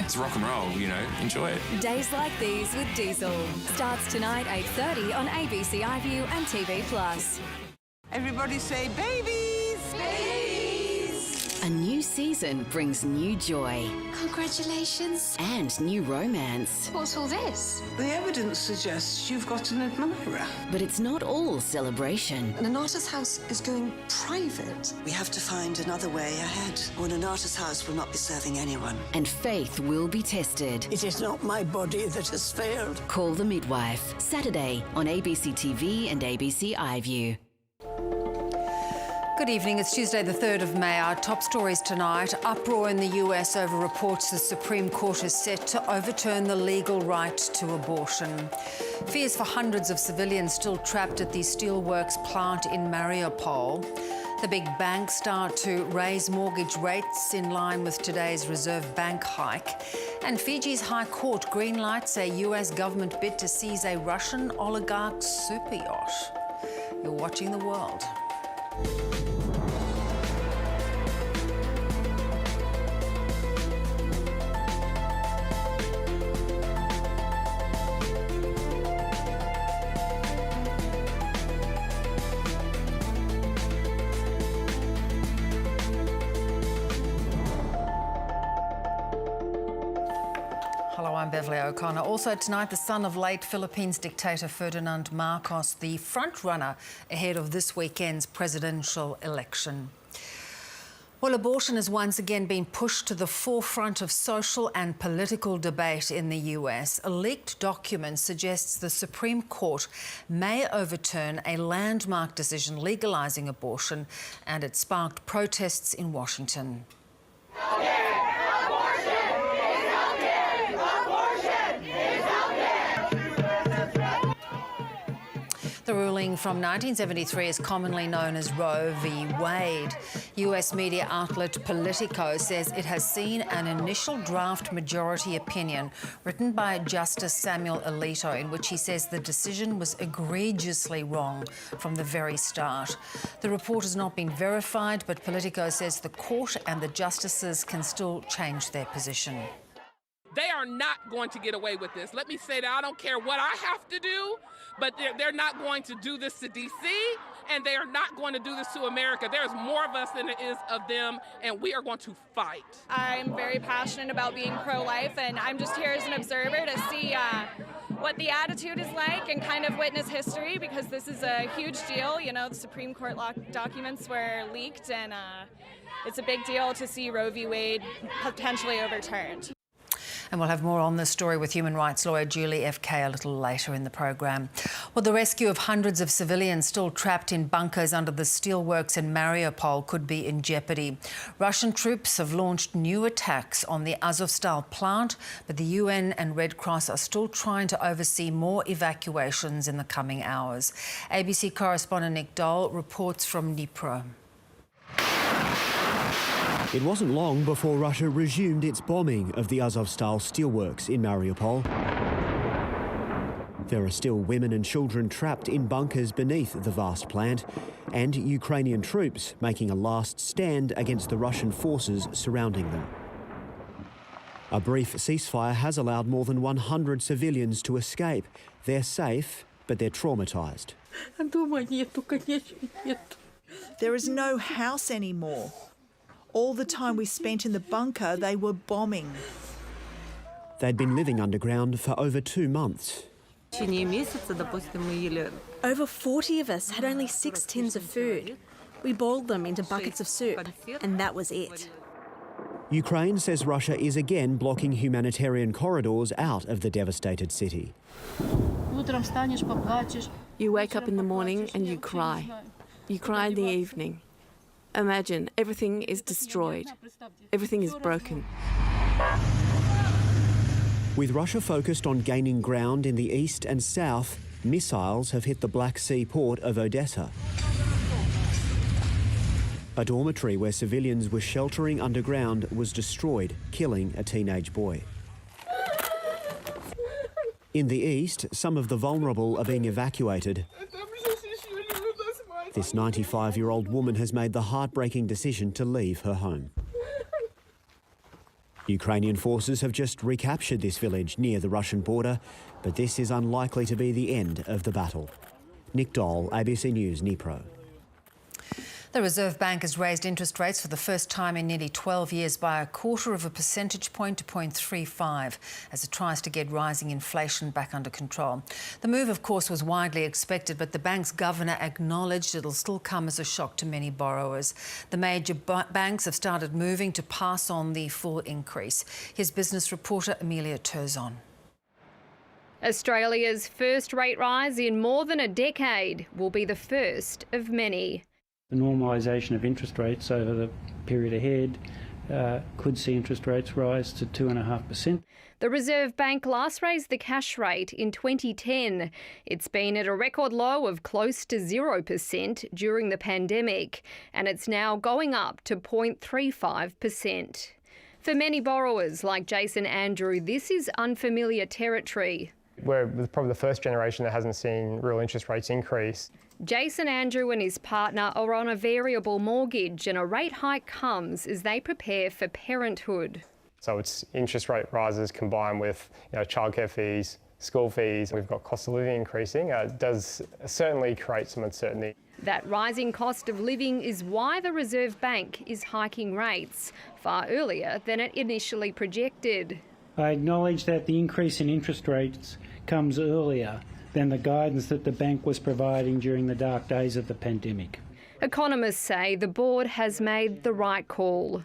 It's rock and roll, you know, enjoy it. Days Like These with Diesel. Starts tonight 8:30 on ABC iView and TV+. Everybody say babies! Babies! A new season brings new joy. Congratulations. And new romance. What's all this? The evidence suggests you've got an admirer. But it's not all celebration. Nonata's house is going private. We have to find another way ahead, or Nonata's house will not be serving anyone. And faith will be tested. It is not my body that has failed. Call the Midwife. Saturday on ABC TV and ABC iView. Good evening. It's Tuesday, the 3rd of May. Our top stories tonight. Uproar in the US over reports the Supreme Court is set to overturn the legal right to abortion. Fears for hundreds of civilians still trapped at the steelworks plant in Mariupol. The big banks start to raise mortgage rates in line with today's Reserve Bank hike. And Fiji's High Court greenlights a US government bid to seize a Russian oligarch's super yacht. You're watching The World. I'm Beverly O'Connor. Also tonight, the son of late Philippines dictator Ferdinand Marcos, the front-runner ahead of this weekend's presidential election. Well, abortion has once again been pushed to the forefront of social and political debate in the US. A leaked document suggests the Supreme Court may overturn a landmark decision legalizing abortion, and it sparked protests in Washington. The ruling from 1973 is commonly known as Roe v. Wade. US media outlet Politico says it has seen an initial draft majority opinion written by Justice Samuel Alito in which he says the decision was egregiously wrong from the very start. The report has not been verified, but Politico says the court and the justices can still change their position. They are not going to get away with this. Let me say that I don't care what I have to do, but they're not going to do this to D.C., and they are not going to do this to America. There's more of us than there is of them, and we are going to fight. I'm very passionate about being pro-life, and I'm just here as an observer to see what the attitude is like and kind of witness history, because this is a huge deal. You know, the Supreme Court documents were leaked, and it's a big deal to see Roe v. Wade potentially overturned. And we'll have more on this story with human rights lawyer Julie F.K. a little later in the program. Well, the rescue of hundreds of civilians still trapped in bunkers under the steelworks in Mariupol could be in jeopardy. Russian troops have launched new attacks on the Azovstal plant, but the UN and Red Cross are still trying to oversee more evacuations in the coming hours. ABC correspondent Nick Dole reports from Dnipro. It wasn't long before Russia resumed its bombing of the Azovstal steelworks in Mariupol. There are still women and children trapped in bunkers beneath the vast plant, and Ukrainian troops making a last stand against the Russian forces surrounding them. A brief ceasefire has allowed more than 100 civilians to escape. They're safe, but they're traumatised. There is no house anymore. All the time we spent in the bunker, they were bombing. They'd been living underground for over 2 months. Over 40 of us had only 6 tins of food. We boiled them into buckets of soup, and that was it. Ukraine says Russia is again blocking humanitarian corridors out of the devastated city. You wake up in the morning and you cry. You cry in the evening. Imagine, everything is destroyed. Everything is broken. With Russia focused on gaining ground in the east and south, missiles have hit the Black Sea port of Odessa. A dormitory where civilians were sheltering underground was destroyed, killing a teenage boy. In the east, some of the vulnerable are being evacuated. This 95-year-old woman has made the heartbreaking decision to leave her home. Ukrainian forces have just recaptured this village near the Russian border, but this is unlikely to be the end of the battle. Nick Dole, ABC News, Dnipro. The Reserve Bank has raised interest rates for the first time in nearly 12 years by a quarter of a percentage point to 0.35 as it tries to get rising inflation back under control. The move, of course, was widely expected, but the bank's governor acknowledged it'll still come as a shock to many borrowers. The major banks have started moving to pass on the full increase. Here's business reporter Amelia Turzon. Australia's first rate rise in more than a decade will be the first of many. The normalisation of interest rates over the period ahead could see interest rates rise to 2.5%. The Reserve Bank last raised the cash rate in 2010. It's been at a record low of close to 0% during the pandemic, and it's now going up to 0.35%. For many borrowers like Jason Andrew, this is unfamiliar territory. We're probably the first generation that hasn't seen real interest rates increase. Jason Andrew and his partner are on a variable mortgage, and a rate hike comes as they prepare for parenthood. So it's interest rate rises combined with childcare fees, school fees. We've got cost of living increasing. It does certainly create some uncertainty. That rising cost of living is why the Reserve Bank is hiking rates far earlier than it initially projected. I acknowledge that the increase in interest rates comes earlier than the guidance that the bank was providing during the dark days of the pandemic. Economists say the board has made the right call.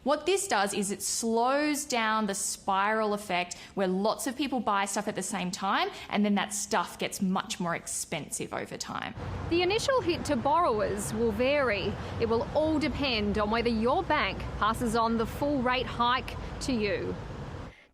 What this does is it slows down the spiral effect where lots of people buy stuff at the same time and then that stuff gets much more expensive over time. The initial hit to borrowers will vary. It will all depend on whether your bank passes on the full rate hike to you.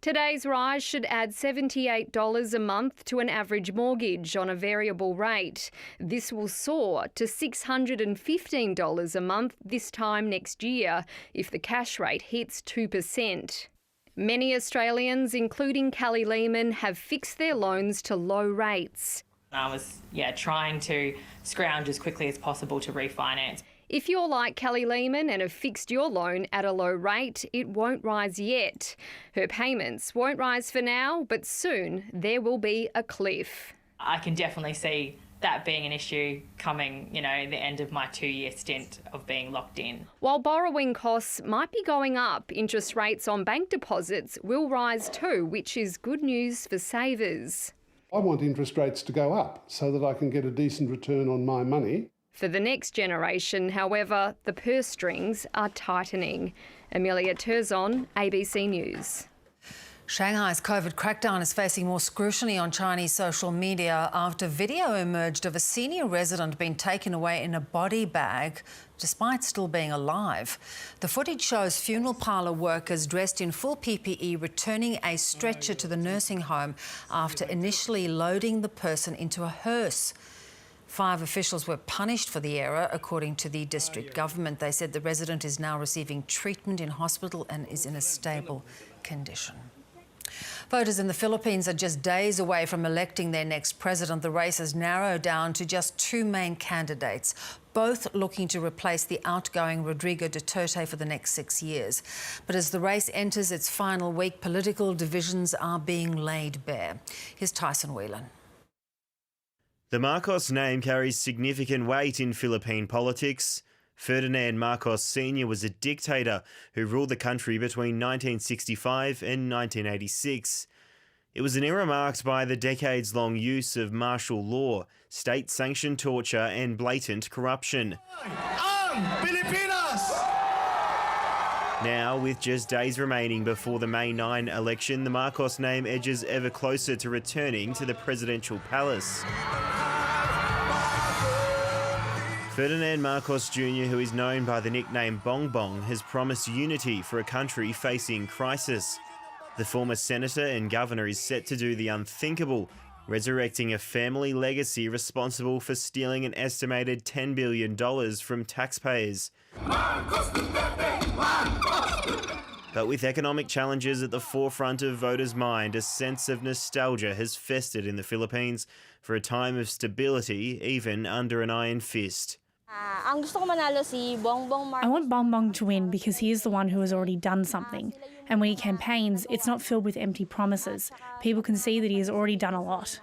Today's rise should add $78 a month to an average mortgage on a variable rate. This will soar to $615 a month this time next year if the cash rate hits 2%. Many Australians, including Kelly Lehman, have fixed their loans to low rates. I was trying to scrounge as quickly as possible to refinance. If you're like Kelly Lehman and have fixed your loan at a low rate, it won't rise yet. Her payments won't rise for now, but soon there will be a cliff. I can definitely see that being an issue coming, the end of my 2-year stint of being locked in. While borrowing costs might be going up, interest rates on bank deposits will rise too, which is good news for savers. I want interest rates to go up so that I can get a decent return on my money. For the next generation, however, the purse strings are tightening. Amelia Turzon, ABC News. Shanghai's COVID crackdown is facing more scrutiny on Chinese social media after video emerged of a senior resident being taken away in a body bag despite still being alive. The footage shows funeral parlour workers dressed in full PPE returning a stretcher to the nursing home after initially loading the person into a hearse. 5 officials were punished for the error, according to the district government. They said the resident is now receiving treatment in hospital and is in a stable condition. Voters in the Philippines are just days away from electing their next president. The race has narrowed down to just 2 main candidates, both looking to replace the outgoing Rodrigo Duterte for the next 6 years. But as the race enters its final week, political divisions are being laid bare. Here's Tyson Whelan. The Marcos name carries significant weight in Philippine politics. Ferdinand Marcos Sr. was a dictator who ruled the country between 1965 and 1986. It was an era marked by the decades-long use of martial law, state-sanctioned torture and blatant corruption. Now, with just days remaining before the May 9 election, the Marcos name edges ever closer to returning to the presidential palace. Ferdinand Marcos Jr., who is known by the nickname Bong Bong, has promised unity for a country facing crisis. The former senator and governor is set to do the unthinkable, resurrecting a family legacy responsible for stealing an estimated $10 billion from taxpayers. But with economic challenges at the forefront of voters' mind, a sense of nostalgia has festered in the Philippines for a time of stability, even under an iron fist. I want Bongbong to win because he is the one who has already done something. And when he campaigns, it's not filled with empty promises. People can see that he has already done a lot.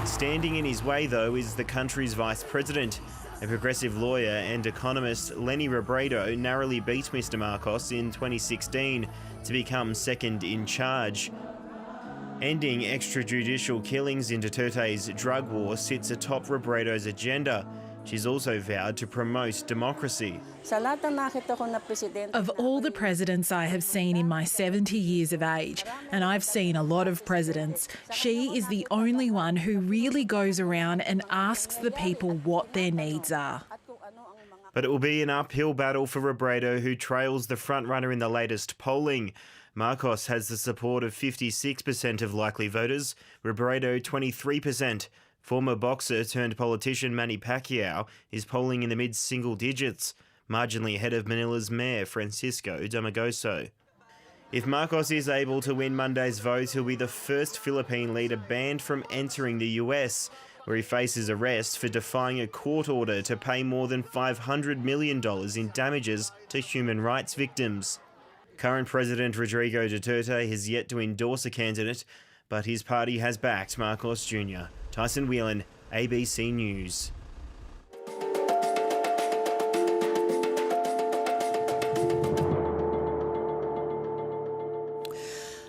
Standing in his way, though, is the country's vice president. A progressive lawyer and economist, Lenny Robredo, narrowly beat Mr Marcos in 2016 to become second in charge. Ending extrajudicial killings in Duterte's drug war sits atop Robredo's agenda. She's also vowed to promote democracy. Of all the presidents I have seen in my 70 years of age, and I've seen a lot of presidents, she is the only one who really goes around and asks the people what their needs are. But it will be an uphill battle for Robredo, who trails the frontrunner in the latest polling. Marcos has the support of 56% of likely voters, Robredo 23%. Former boxer turned politician Manny Pacquiao is polling in the mid-single digits, marginally ahead of Manila's mayor Francisco Damagoso. If Marcos is able to win Monday's vote, he'll be the first Philippine leader banned from entering the US, where he faces arrest for defying a court order to pay more than $500 million in damages to human rights victims. Current President Rodrigo Duterte has yet to endorse a candidate, but his party has backed Marcos Jr. Tyson Whelan, ABC News.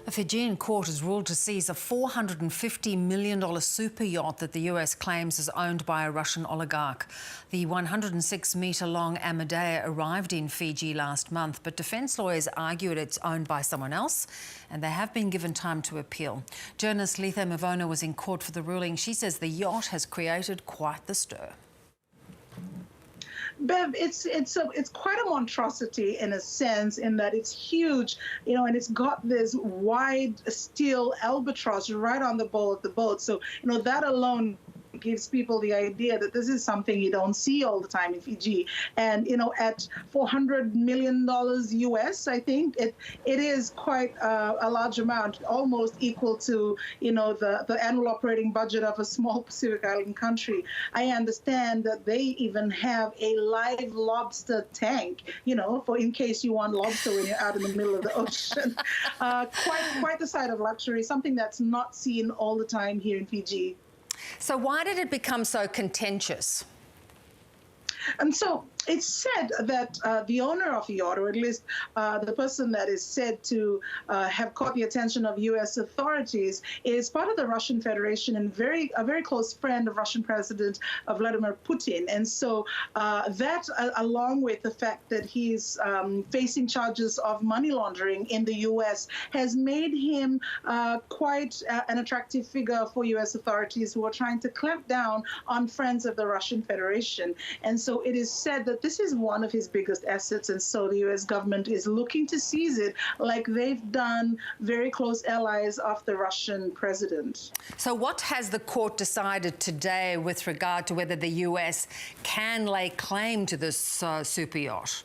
A Fijian court has ruled to seize a $450 million super yacht that the US claims is owned by a Russian oligarch. The 106-metre-long Amadea arrived in Fiji last month, but defence lawyers argue it's owned by someone else, and they have been given time to appeal. Journalist Lethe Mavona was in court for the ruling. She says the yacht has created quite the stir. Bev, it's quite a monstrosity in a sense, in that it's huge, and it's got this wide steel albatross right on the bow of the boat. So, that alone gives people the idea that this is something you don't see all the time in Fiji. And, at $400 million US, I think it is quite a large amount, almost equal to, the annual operating budget of a small Pacific Island country. I understand that they even have a live lobster tank, for in case you want lobster when you're out in the middle of the ocean. Quite the sight of luxury, something that's not seen all the time here in Fiji. So why did it become so contentious? And so it's said that the owner of the yacht, or at least the person that is said to have caught the attention of U.S. authorities, is part of the Russian Federation and a very close friend of Russian President Vladimir Putin. And so that, along with the fact that he's facing charges of money laundering in the U.S., has made him quite an attractive figure for U.S. authorities who are trying to clamp down on friends of the Russian Federation. And so it is said that this is one of his biggest assets, and so the U.S. government is looking to seize it, like they've done very close allies of the Russian president. So what has the court decided today with regard to whether the U.S. can lay claim to this super yacht?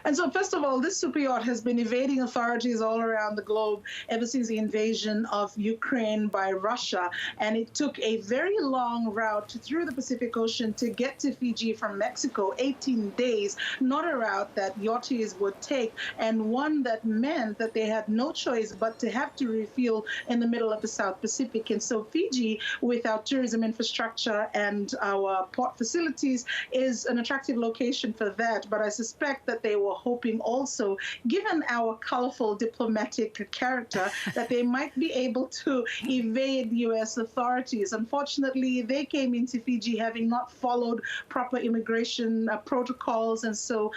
And so, first of all, this super yacht has been evading authorities all around the globe ever since the invasion of Ukraine by Russia. And it took a very long route through the Pacific Ocean to get to Fiji from Mexico, 18 days, not a route that yachties would take, and one that meant that they had no choice but to have to refuel in the middle of the South Pacific. And so Fiji, with our tourism infrastructure and our port facilities, is an attractive location for that. But I suspect that they were hoping also, given our colorful diplomatic character, that they might be able to evade U.S. authorities. Unfortunately, they came into Fiji having not followed proper immigration protocols, and so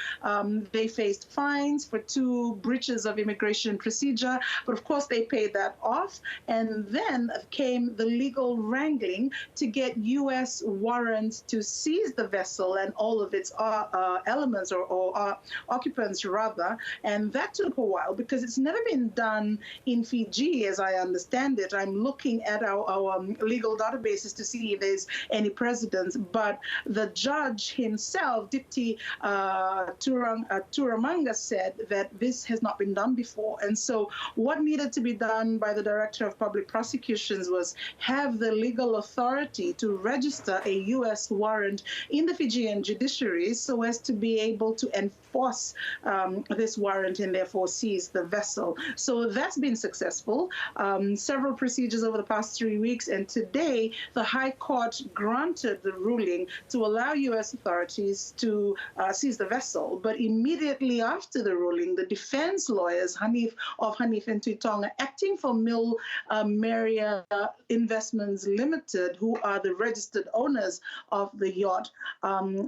they faced fines for 2 breaches of immigration procedure. But of course, they paid that off, and then came the legal wrangling to get U.S. warrants to seize the vessel and all of its elements or occupants rather, and that took a while because it's never been done in Fiji, as I understand it. I'm looking at our legal databases to see if there's any precedents, but the judge himself, Dipti Turamanga, said that this has not been done before. And so what needed to be done by the Director of Public Prosecutions was have the legal authority to register a U.S. warrant in the Fijian judiciary so as to be able to enforce this warrant and therefore seize the vessel. So that's been successful. Several procedures over the past 3 weeks, and today the High Court granted the ruling to allow U.S. authorities to seize the vessel. But immediately after the ruling, the defense lawyers, Hanif and Tuitonga, acting for Mil Maria Investments Limited, who are the registered owners of the yacht,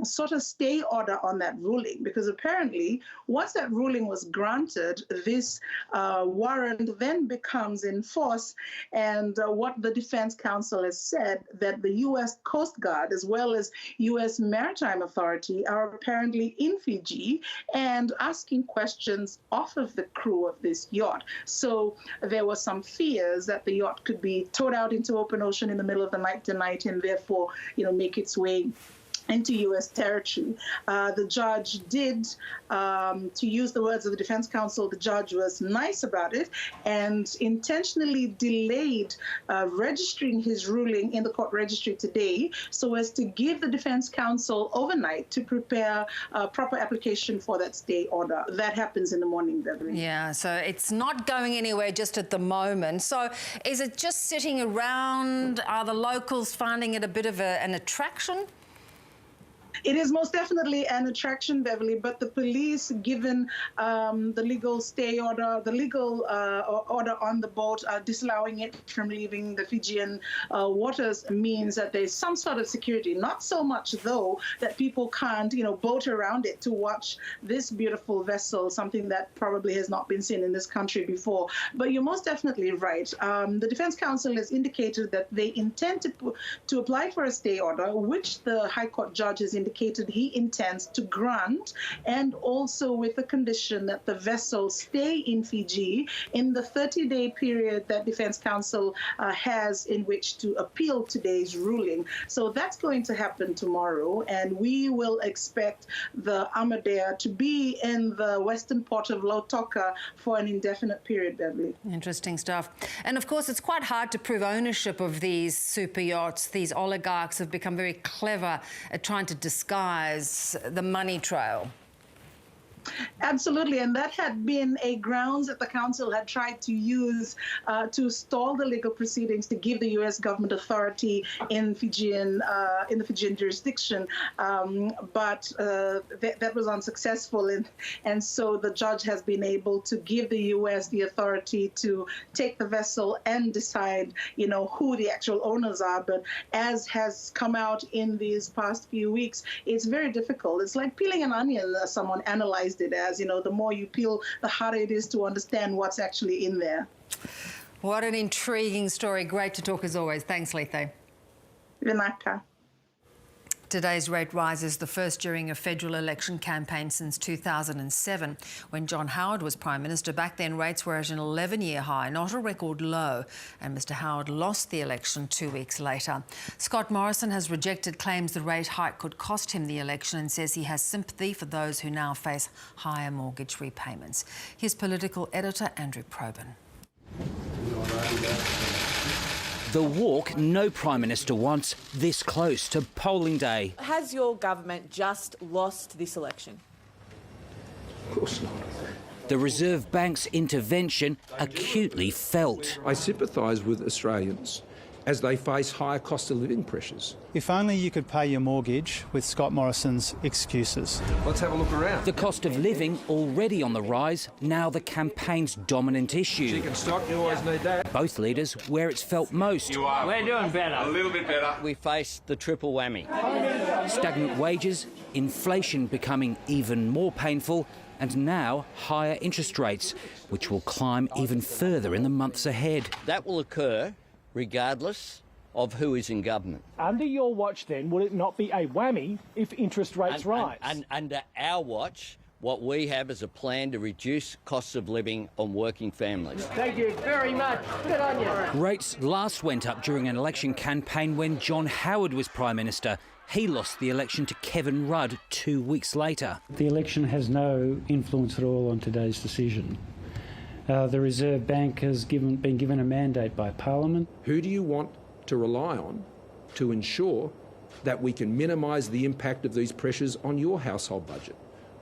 sought a stay order on that ruling, because apparently once that ruling was granted, this warrant then becomes in force. And what the defense counsel has said, that the U.S. Coast Guard as well as U.S. Maritime Authority are apparently in Fiji and asking questions off of the crew of this yacht. So there were some fears that the yacht could be towed out into open ocean in the middle of the night tonight and therefore, make its way into U.S. territory. The judge did, to use the words of the defense counsel, the judge was nice about it and intentionally delayed registering his ruling in the court registry today so as to give the defense counsel overnight to prepare a proper application for that stay order. That happens in the morning, Beverly. Yeah, so it's not going anywhere just at the moment. So is it just sitting around? Are the locals finding it a bit of an attraction? It is most definitely an attraction, Beverly, but the police, given the legal stay order, the legal order on the boat, disallowing it from leaving the Fijian waters, means that there's some sort of security. Not so much, though, that people can't, boat around it to watch this beautiful vessel, something that probably has not been seen in this country before. But you're most definitely right. The defense counsel has indicated that they intend to apply for a stay order, which the High Court judge has indicated he intends to grant, and also with the condition that the vessel stay in Fiji in the 30-day period that defense counsel has in which to appeal today's ruling. So that's going to happen tomorrow, and we will expect the Amadea to be in the western port of Lautoka for an indefinite period, Beverly. Interesting stuff. And of course, it's quite hard to prove ownership of these super yachts. These oligarchs have become very clever at trying to disguise the money trail. Absolutely, and that had been a grounds that the council had tried to use to stall the legal proceedings to give the U.S. government authority in the Fijian jurisdiction, but that was unsuccessful, and so the judge has been able to give the U.S. the authority to take the vessel and decide, who the actual owners are. But as has come out in these past few weeks, it's very difficult. It's like peeling an onion, as someone analyzed it as, the more you peel, the harder it is to understand what's actually in there. What an intriguing story. Great to talk as always. Thanks, Lethe. Vinaka. Today's rate rises the first during a federal election campaign since 2007, when John Howard was Prime Minister. Back then, rates were at an 11-year high, not a record low, and Mr Howard lost the election 2 weeks later. Scott Morrison has rejected claims the rate hike could cost him the election and says he has sympathy for those who now face higher mortgage repayments. Here's political editor Andrew Probyn. The walk no Prime Minister wants this close to polling day. Has your government just lost this election? Of course not. The Reserve Bank's intervention acutely felt. I sympathise with Australians as they face higher cost of living pressures. If only you could pay your mortgage with Scott Morrison's excuses. Let's have a look around. The cost of living already on the rise, now the campaign's dominant issue. Chicken stock, you always need that. Both leaders where it's felt most. We're doing better. A little bit better. We face the triple whammy. Stagnant wages, inflation becoming even more painful, and now higher interest rates, which will climb even further in the months ahead. That will occur regardless of who is in government. Under your watch, then, would it not be a whammy if interest rates rise? And under our watch, What we have is a plan to reduce costs of living on working families. Thank you very much. Good on you. Rates last went up during an election campaign when John Howard was Prime Minister. He lost the election to Kevin Rudd 2 weeks later. The election has no influence at all on today's decision. The Reserve Bank has been given a mandate by Parliament. Who do you want to rely on to ensure that we can minimise the impact of these pressures on your household budget,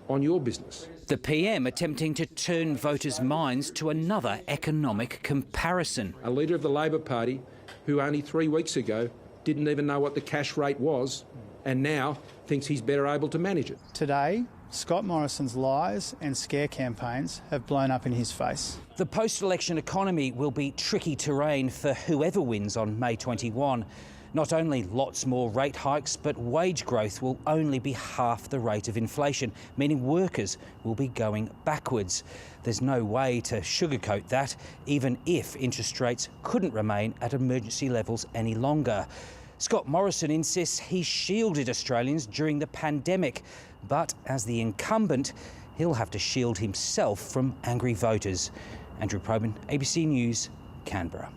on your business? The PM attempting to turn voters' minds to another economic comparison. A leader of the Labor Party who only 3 weeks ago didn't even know what the cash rate was and now thinks he's better able to manage it. Today, Scott Morrison's lies and scare campaigns have blown up in his face. The post-election economy will be tricky terrain for whoever wins on May 21. Not only lots more rate hikes, but wage growth will only be half the rate of inflation, meaning workers will be going backwards. There's no way to sugarcoat that, even if interest rates couldn't remain at emergency levels any longer. Scott Morrison insists he shielded Australians during the pandemic, but as the incumbent, he'll have to shield himself from angry voters. Andrew Probyn, ABC News, Canberra.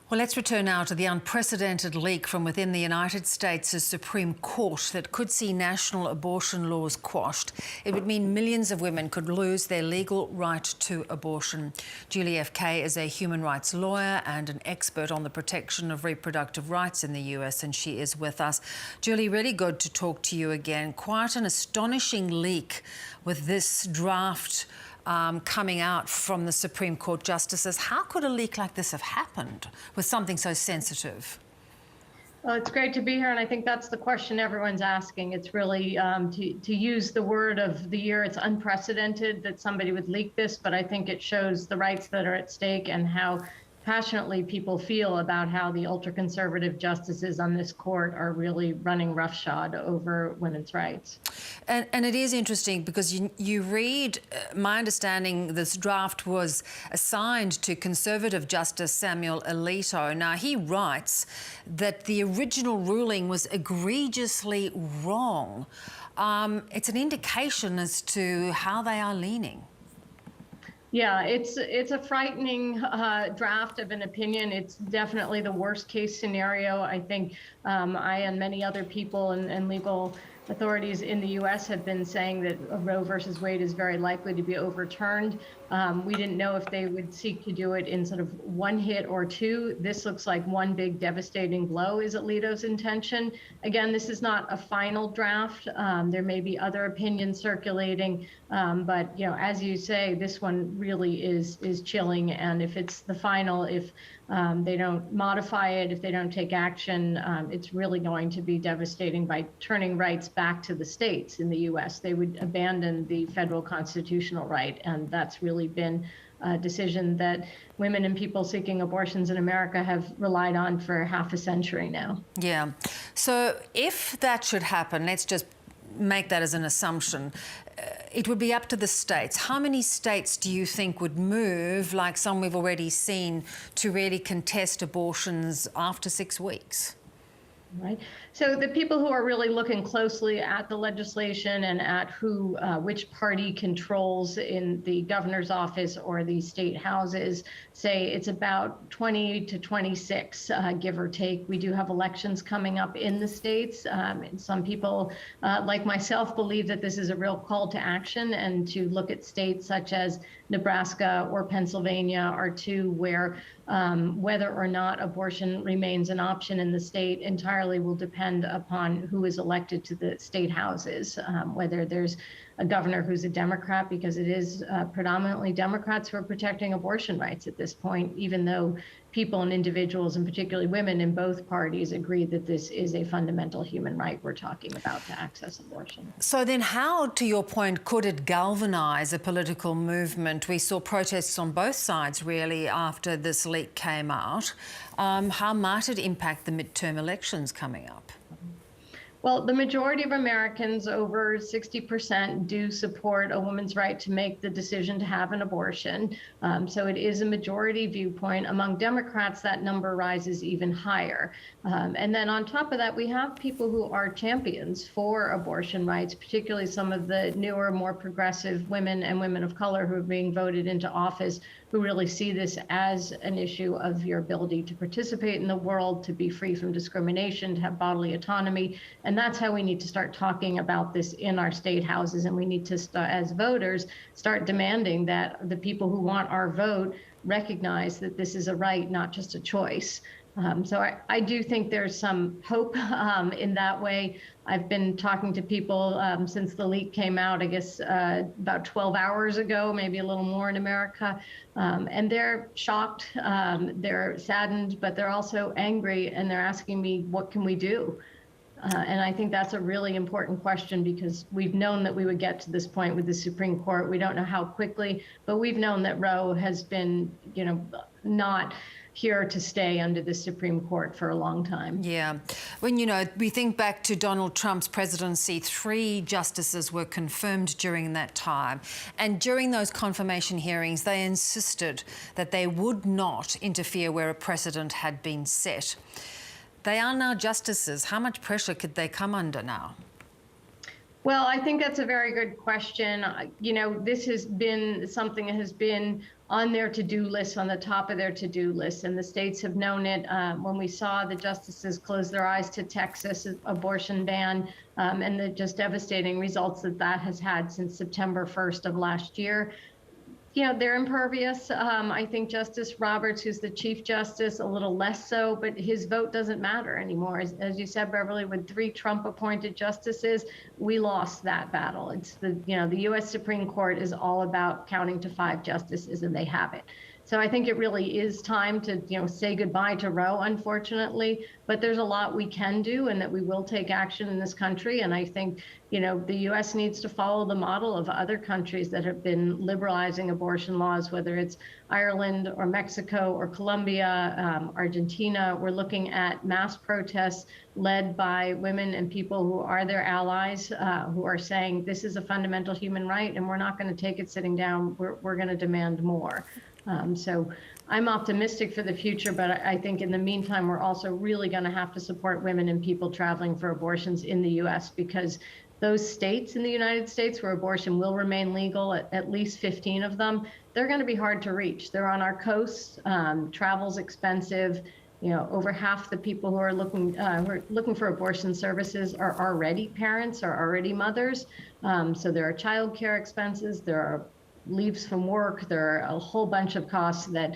Well, let's return now to the unprecedented leak from within the United States' Supreme Court that could see national abortion laws quashed. It would mean millions of women could lose their legal right to abortion. Julie FK is a human rights lawyer and an expert on the protection of reproductive rights in the US, and she is with us. Julie, really good to talk to you again. Quite an astonishing leak with this draft coming out from the Supreme Court justices. How could a leak like this have happened with something so sensitive? Well, it's great to be here, and I think that's the question everyone's asking. It's really, to use the word of the year, it's unprecedented that somebody would leak this, but I think it shows the rights that are at stake and how passionately people feel about how the ultra-conservative justices on this court are really running roughshod over women's rights. And it is interesting because you read, my understanding, this draft was assigned to Conservative Justice Samuel Alito. Now, he writes that the original ruling was egregiously wrong. It's an indication as to how they are leaning. Yeah, it's a frightening draft of an opinion. It's definitely the worst case scenario. I think I and many other people and legal authorities in the U.S. have been saying that Roe versus Wade is very likely to be overturned. We didn't know if they would seek to do it in sort of one hit or two. This looks like one big devastating blow is Alito's intention. Again, this is not a final draft. There may be other opinions circulating, but you know, as you say, this one really is chilling. And if it's the final, if they don't modify it, if they don't take action, it's really going to be devastating by turning rights back to the states in the U.S. They would abandon the federal constitutional right, and that's really been a decision that women and people seeking abortions in America have relied on for half a century now. Yeah. So if that should happen, let's just make that as an assumption, it would be up to the states. How many states do you think would move, like some we've already seen, to really contest abortions after 6 weeks? Right. So the people who are really looking closely at the legislation and at who, which party controls in the governor's office or the state houses say it's about 20 to 26, give or take. We do have elections coming up in the states. And some people, like myself, believe that this is a real call to action and to look at states such as Nebraska or Pennsylvania are two where whether or not abortion remains an option in the state entirely will depend upon who is elected to the state houses, whether there's a governor who's a Democrat, because it is predominantly Democrats who are protecting abortion rights at this point, even though people and individuals, and particularly women in both parties, agree that this is a fundamental human right we're talking about to access abortion. So then how, to your point, could it galvanise a political movement? We saw protests on both sides, really, after this leak came out. How might it impact the midterm elections coming up? Well, the majority of Americans, over 60%, do support a woman's right to make the decision to have an abortion. So it is a majority viewpoint. Among Democrats, that number rises even higher. And then on top of that, we have people who are champions for abortion rights, particularly some of the newer, more progressive women and women of color who are being voted into office, who really see this as an issue of your ability to participate in the world, to be free from discrimination, to have bodily autonomy. And that's how we need to start talking about this in our state houses. And we need to, as voters, start demanding that the people who want our vote recognize that this is a right, not just a choice. So I do think there's some hope in that way. I've been talking to people since the leak came out, I guess about 12 hours ago, maybe a little more in America. And they're shocked, they're saddened, but they're also angry, and they're asking me, what can we do? And I think that's a really important question, because we've known that we would get to this point with the Supreme Court. We don't know how quickly, but we've known that Roe has been, not here to stay under the Supreme Court for a long time. Yeah. When, we think back to Donald Trump's presidency, 3 justices were confirmed during that time. And during those confirmation hearings, they insisted that they would not interfere where a precedent had been set. They are now justices. How much pressure could they come under now? Well, I think that's a very good question. This has been something that has been on their to-do list, on the top of their to-do list, and the states have known it. When we saw the justices close their eyes to Texas abortion ban and the just devastating results that has had since September 1st of last year, they're impervious. I think Justice Roberts, who's the Chief Justice, a little less so, but his vote doesn't matter anymore. As you said, Beverly, with 3 Trump-appointed justices, we lost that battle. It's the U.S. Supreme Court is all about counting to 5 justices, and they have it. So I think it really is time to, say goodbye to Roe, unfortunately, but there's a lot we can do, and that we will take action in this country. And I think, the U.S. needs to follow the model of other countries that have been liberalizing abortion laws, whether it's Ireland or Mexico or Colombia, Argentina. We're looking at mass protests led by women and people who are their allies, who are saying this is a fundamental human right, and we're not going to take it sitting down. We're going to demand more. So I'm optimistic for the future, but I think in the meantime, we're also really going to have to support women and people traveling for abortions in the U.S., because those states in the United States where abortion will remain legal, at least 15 of them, they're going to be hard to reach. They're on our coasts. Travel's expensive. Over half the people who are looking for abortion services are already parents, are already mothers. So there are childcare expenses. There are leaves from work. There are a whole bunch of costs that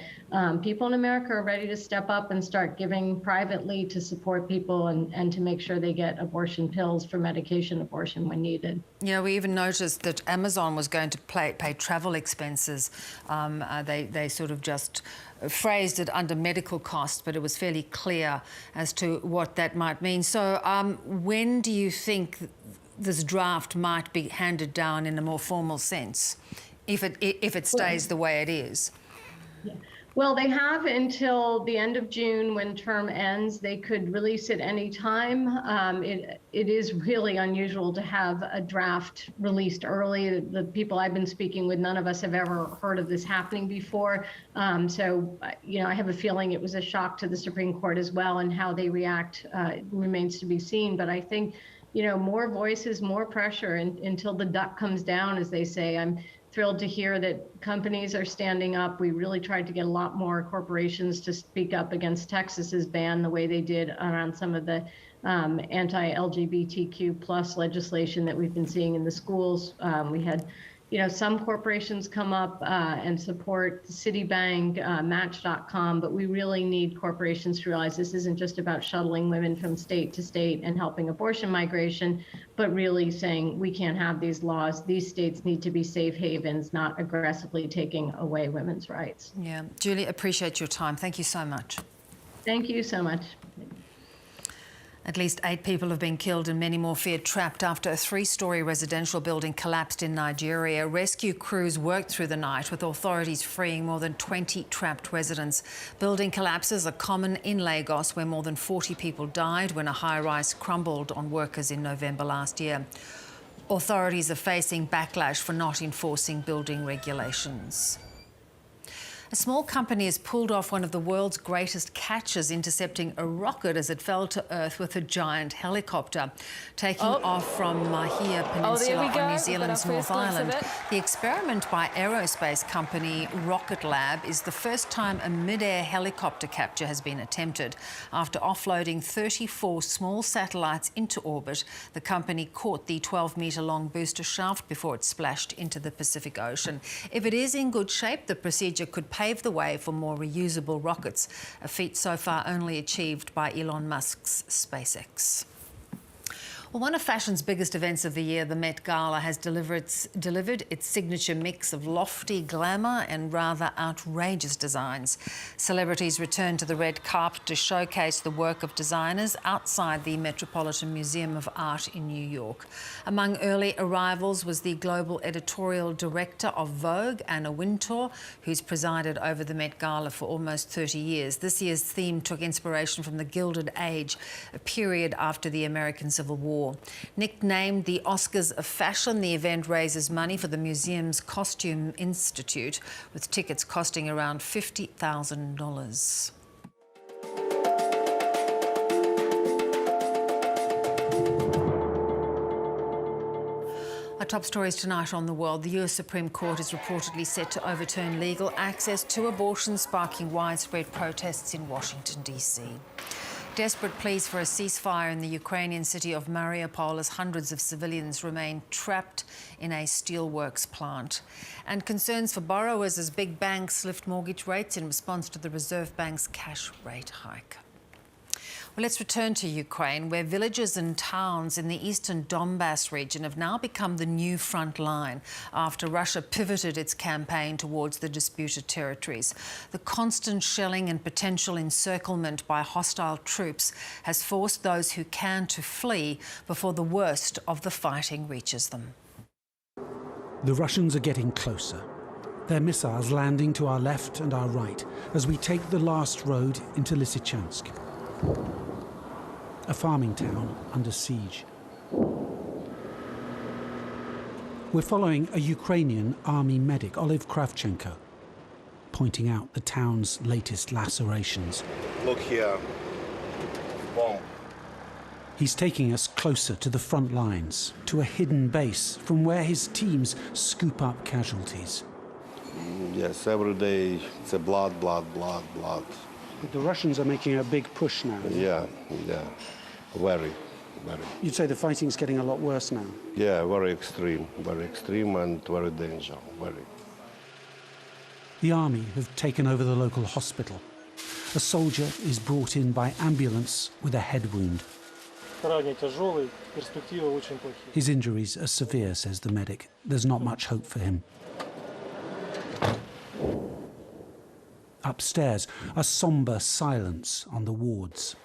people in America are ready to step up and start giving privately to support people and to make sure they get abortion pills for medication abortion when needed. Yeah, we even noticed that Amazon was going to pay travel expenses. They sort of just phrased it under medical costs, but it was fairly clear as to what that might mean. So when do you think this draft might be handed down in a more formal sense, if it stays the way it is? Yeah. Well, they have until the end of June when term ends. They could release it any time. It is really unusual to have a draft released early. The people I've been speaking with, none of us have ever heard of this happening before. So, I have a feeling it was a shock to the Supreme Court as well, and how they react remains to be seen. But I think, more voices, more pressure until the duck comes down, as they say. I'm thrilled to hear that companies are standing up. We really tried to get a lot more corporations to speak up against Texas's ban the way they did around some of the anti-LGBTQ plus legislation that we've been seeing in the schools. We had, some corporations come up and support Citibank, Match.com, but we really need corporations to realize this isn't just about shuttling women from state to state and helping abortion migration, but really saying we can't have these laws. These states need to be safe havens, not aggressively taking away women's rights. Yeah. Julie, appreciate your time. Thank you so much. Thank you so much. At least 8 people have been killed and many more feared trapped after a 3-storey residential building collapsed in Nigeria. Rescue crews worked through the night with authorities freeing more than 20 trapped residents. Building collapses are common in Lagos, where more than 40 people died when a high-rise crumbled on workers in November last year. Authorities are facing backlash for not enforcing building regulations. A small company has pulled off one of the world's greatest catches, intercepting a rocket as it fell to Earth with a giant helicopter. Taking off from Mahia Peninsula on New Zealand's North Island, the experiment by aerospace company Rocket Lab is the first time a mid-air helicopter capture has been attempted. After offloading 34 small satellites into orbit, the company caught the 12-metre-long booster shaft before it splashed into the Pacific Ocean. If it is in good shape, the procedure could pave the way for more reusable rockets, a feat so far only achieved by Elon Musk's SpaceX. Well, one of fashion's biggest events of the year, the Met Gala, has delivered its signature mix of lofty glamour and rather outrageous designs. Celebrities returned to the red carpet to showcase the work of designers outside the Metropolitan Museum of Art in New York. Among early arrivals was the global editorial director of Vogue, Anna Wintour, who's presided over the Met Gala for almost 30 years. This year's theme took inspiration from the Gilded Age, a period after the American Civil War. Nicknamed the Oscars of Fashion, the event raises money for the museum's Costume Institute, with tickets costing around $50,000. Our top stories tonight on The World. The US Supreme Court is reportedly set to overturn legal access to abortion, sparking widespread protests in Washington, D.C. Desperate pleas for a ceasefire in the Ukrainian city of Mariupol as hundreds of civilians remain trapped in a steelworks plant. And concerns for borrowers as big banks lift mortgage rates in response to the Reserve Bank's cash rate hike. Well, let's return to Ukraine, where villages and towns in the eastern Donbass region have now become the new front line after Russia pivoted its campaign towards the disputed territories. The constant shelling and potential encirclement by hostile troops has forced those who can to flee before the worst of the fighting reaches them. The Russians are getting closer. Their missiles landing to our left and our right as we take the last road into Lysychansk, a farming town under siege. We're following a Ukrainian army medic, Olive Kravchenko, pointing out the town's latest lacerations. Look here, bomb. He's taking us closer to the front lines, to a hidden base from where his teams scoop up casualties. Yes, every day it's a blood, blood, blood, blood. The Russians are making a big push now. Yeah, very. You'd say the fighting's getting a lot worse now? Yeah, very extreme and very dangerous, very. The army have taken over the local hospital. A soldier is brought in by ambulance with a head wound. His injuries are severe, says the medic. There's not much hope for him. Upstairs, a sombre silence on the wards.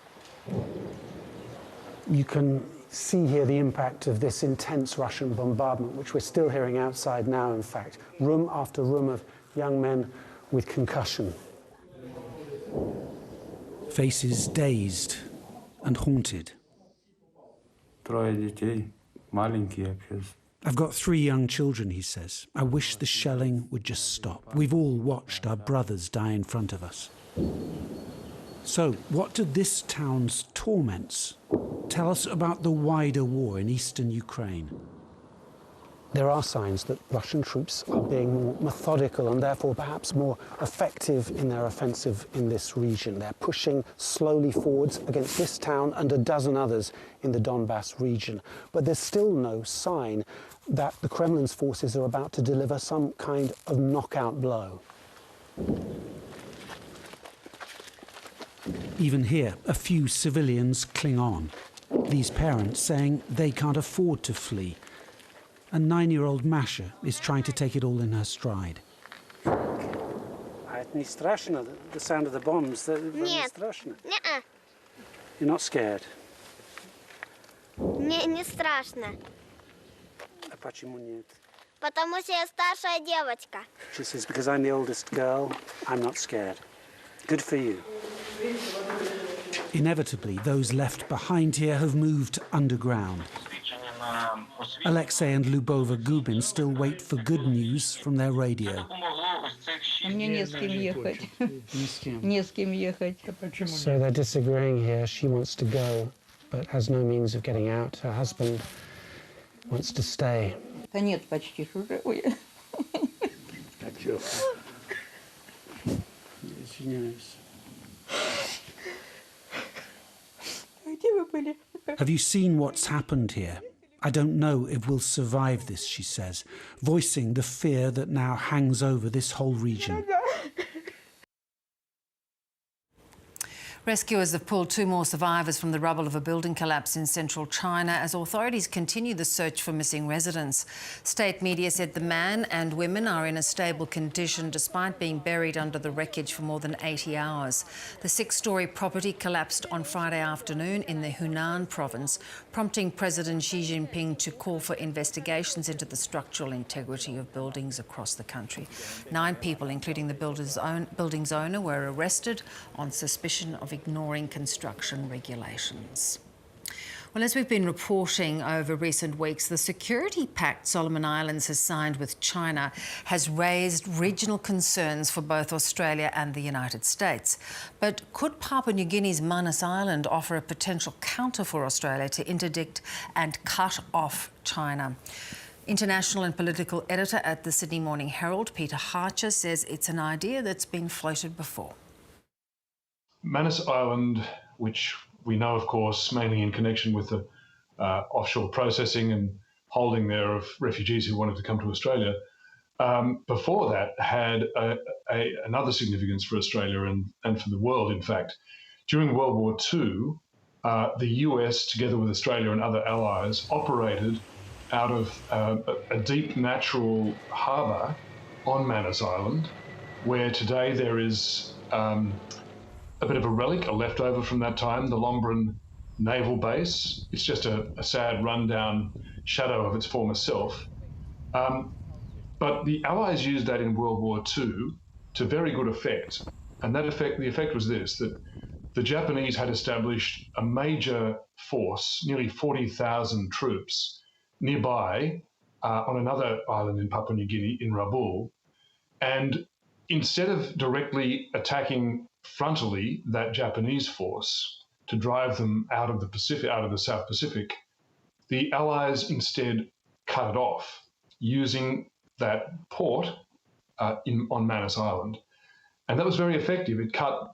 You can see here the impact of this intense Russian bombardment, which we're still hearing outside now, in fact. Room after room of young men with concussion. Faces dazed and haunted. I've got 3 young children, he says. I wish the shelling would just stop. We've all watched our brothers die in front of us. So, what do this town's torments tell us about the wider war in eastern Ukraine? There are signs that Russian troops are being more methodical and therefore perhaps more effective in their offensive in this region. They're pushing slowly forwards against this town and a dozen others in the Donbass region. But there's still no sign that the Kremlin's forces are about to deliver some kind of knockout blow. Even here, a few civilians cling on. These parents saying they can't afford to flee. And 9-year-old Masha is trying to take it all in her stride. The sound of the bombs. You're not scared? Мне не страшно. А почему нет? Потому что я старшая девочка. She says, because I'm the oldest girl, I'm not scared. Good for you. Inevitably, those left behind here have moved underground. Alexei and Lubova Gubin still wait for good news from their radio. So they're disagreeing here. She wants to go, but has no means of getting out. Her husband wants to stay. Have you seen what's happened here? I don't know if we'll survive this, she says, voicing the fear that now hangs over this whole region. Rescuers have pulled 2 more survivors from the rubble of a building collapse in central China as authorities continue the search for missing residents. State media said the man and women are in a stable condition despite being buried under the wreckage for more than 80 hours. The 6-storey property collapsed on Friday afternoon in the Hunan province, prompting President Xi Jinping to call for investigations into the structural integrity of buildings across the country. 9 people, including the building's owner, were arrested on suspicion of ignoring construction regulations. Well, as we've been reporting over recent weeks, the security pact Solomon Islands has signed with China has raised regional concerns for both Australia and the United States. But could Papua New Guinea's Manus Island offer a potential counter for Australia to interdict and cut off China? International and political editor at the Sydney Morning Herald, Peter Harcher, says it's an idea that's been floated before. Manus Island, which we know, of course, mainly in connection with the offshore processing and holding there of refugees who wanted to come to Australia, before that had another significance for Australia and for the world, in fact. During World War II, the US, together with Australia and other allies, operated out of a deep natural harbour on Manus Island, where today there is a bit of a relic, a leftover from that time, the Lombran Naval Base. It's just a sad rundown shadow of its former self. But the Allies used that in World War II to very good effect. And the effect was this, that the Japanese had established a major force, nearly 40,000 troops, nearby on another island in Papua New Guinea, in Rabaul. And instead of directly attacking frontally that Japanese force to drive them out of the Pacific, out of the South Pacific, the Allies instead cut it off using that port on Manus Island. And that was very effective. It cut,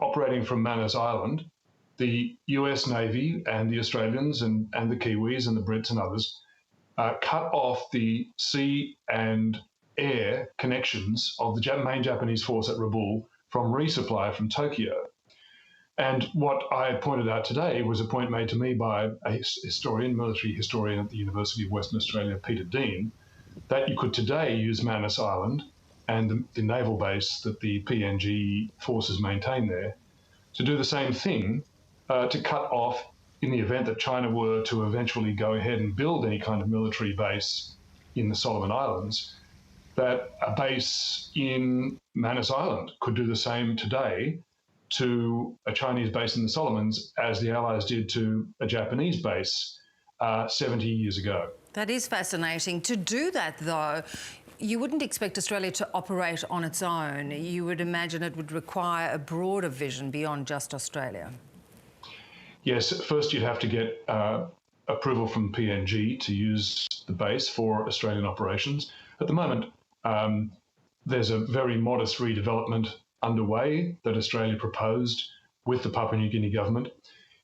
operating from Manus Island, the US Navy and the Australians and the Kiwis and the Brits and others cut off the sea and air connections of the main Japanese force at Rabaul from resupply from Tokyo. And what I pointed out today was a point made to me by a historian, military historian at the University of Western Australia, Peter Dean, that you could today use Manus Island and the naval base that the PNG forces maintain there to do the same thing, to cut off, in the event that China were to eventually go ahead and build any kind of military base in the Solomon Islands, that a base in Manus Island could do the same today to a Chinese base in the Solomons as the Allies did to a Japanese base 70 years ago. That is fascinating. To do that, though, you wouldn't expect Australia to operate on its own. You would imagine it would require a broader vision beyond just Australia. Yes, first you'd have to get approval from PNG to use the base for Australian operations. At the moment, there's a very modest redevelopment underway that Australia proposed with the Papua New Guinea government.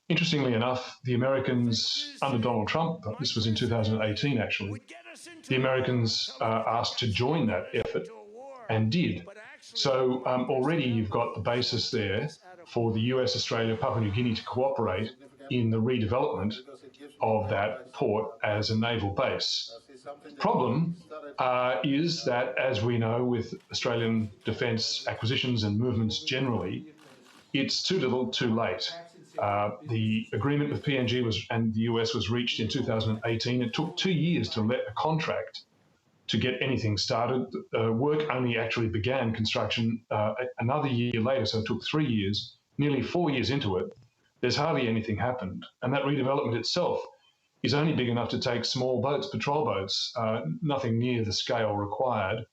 Interestingly enough, the Americans, under Donald Trump, this was in 2018 actually, the Americans asked to join that effort and did. So already you've got the basis there for the US, Australia, Papua New Guinea to cooperate in the redevelopment of that port as a naval base. Problem is that, as we know with Australian defence acquisitions and movements generally, it's too little too late. The agreement with PNG and the US was reached in 2018. It took 2 years to let a contract to get anything started. Work only actually began construction another year later, so it took 3 years. Nearly 4 years into it, there's hardly anything happened. And that redevelopment itself is only big enough to take small boats, patrol boats, nothing near the scale required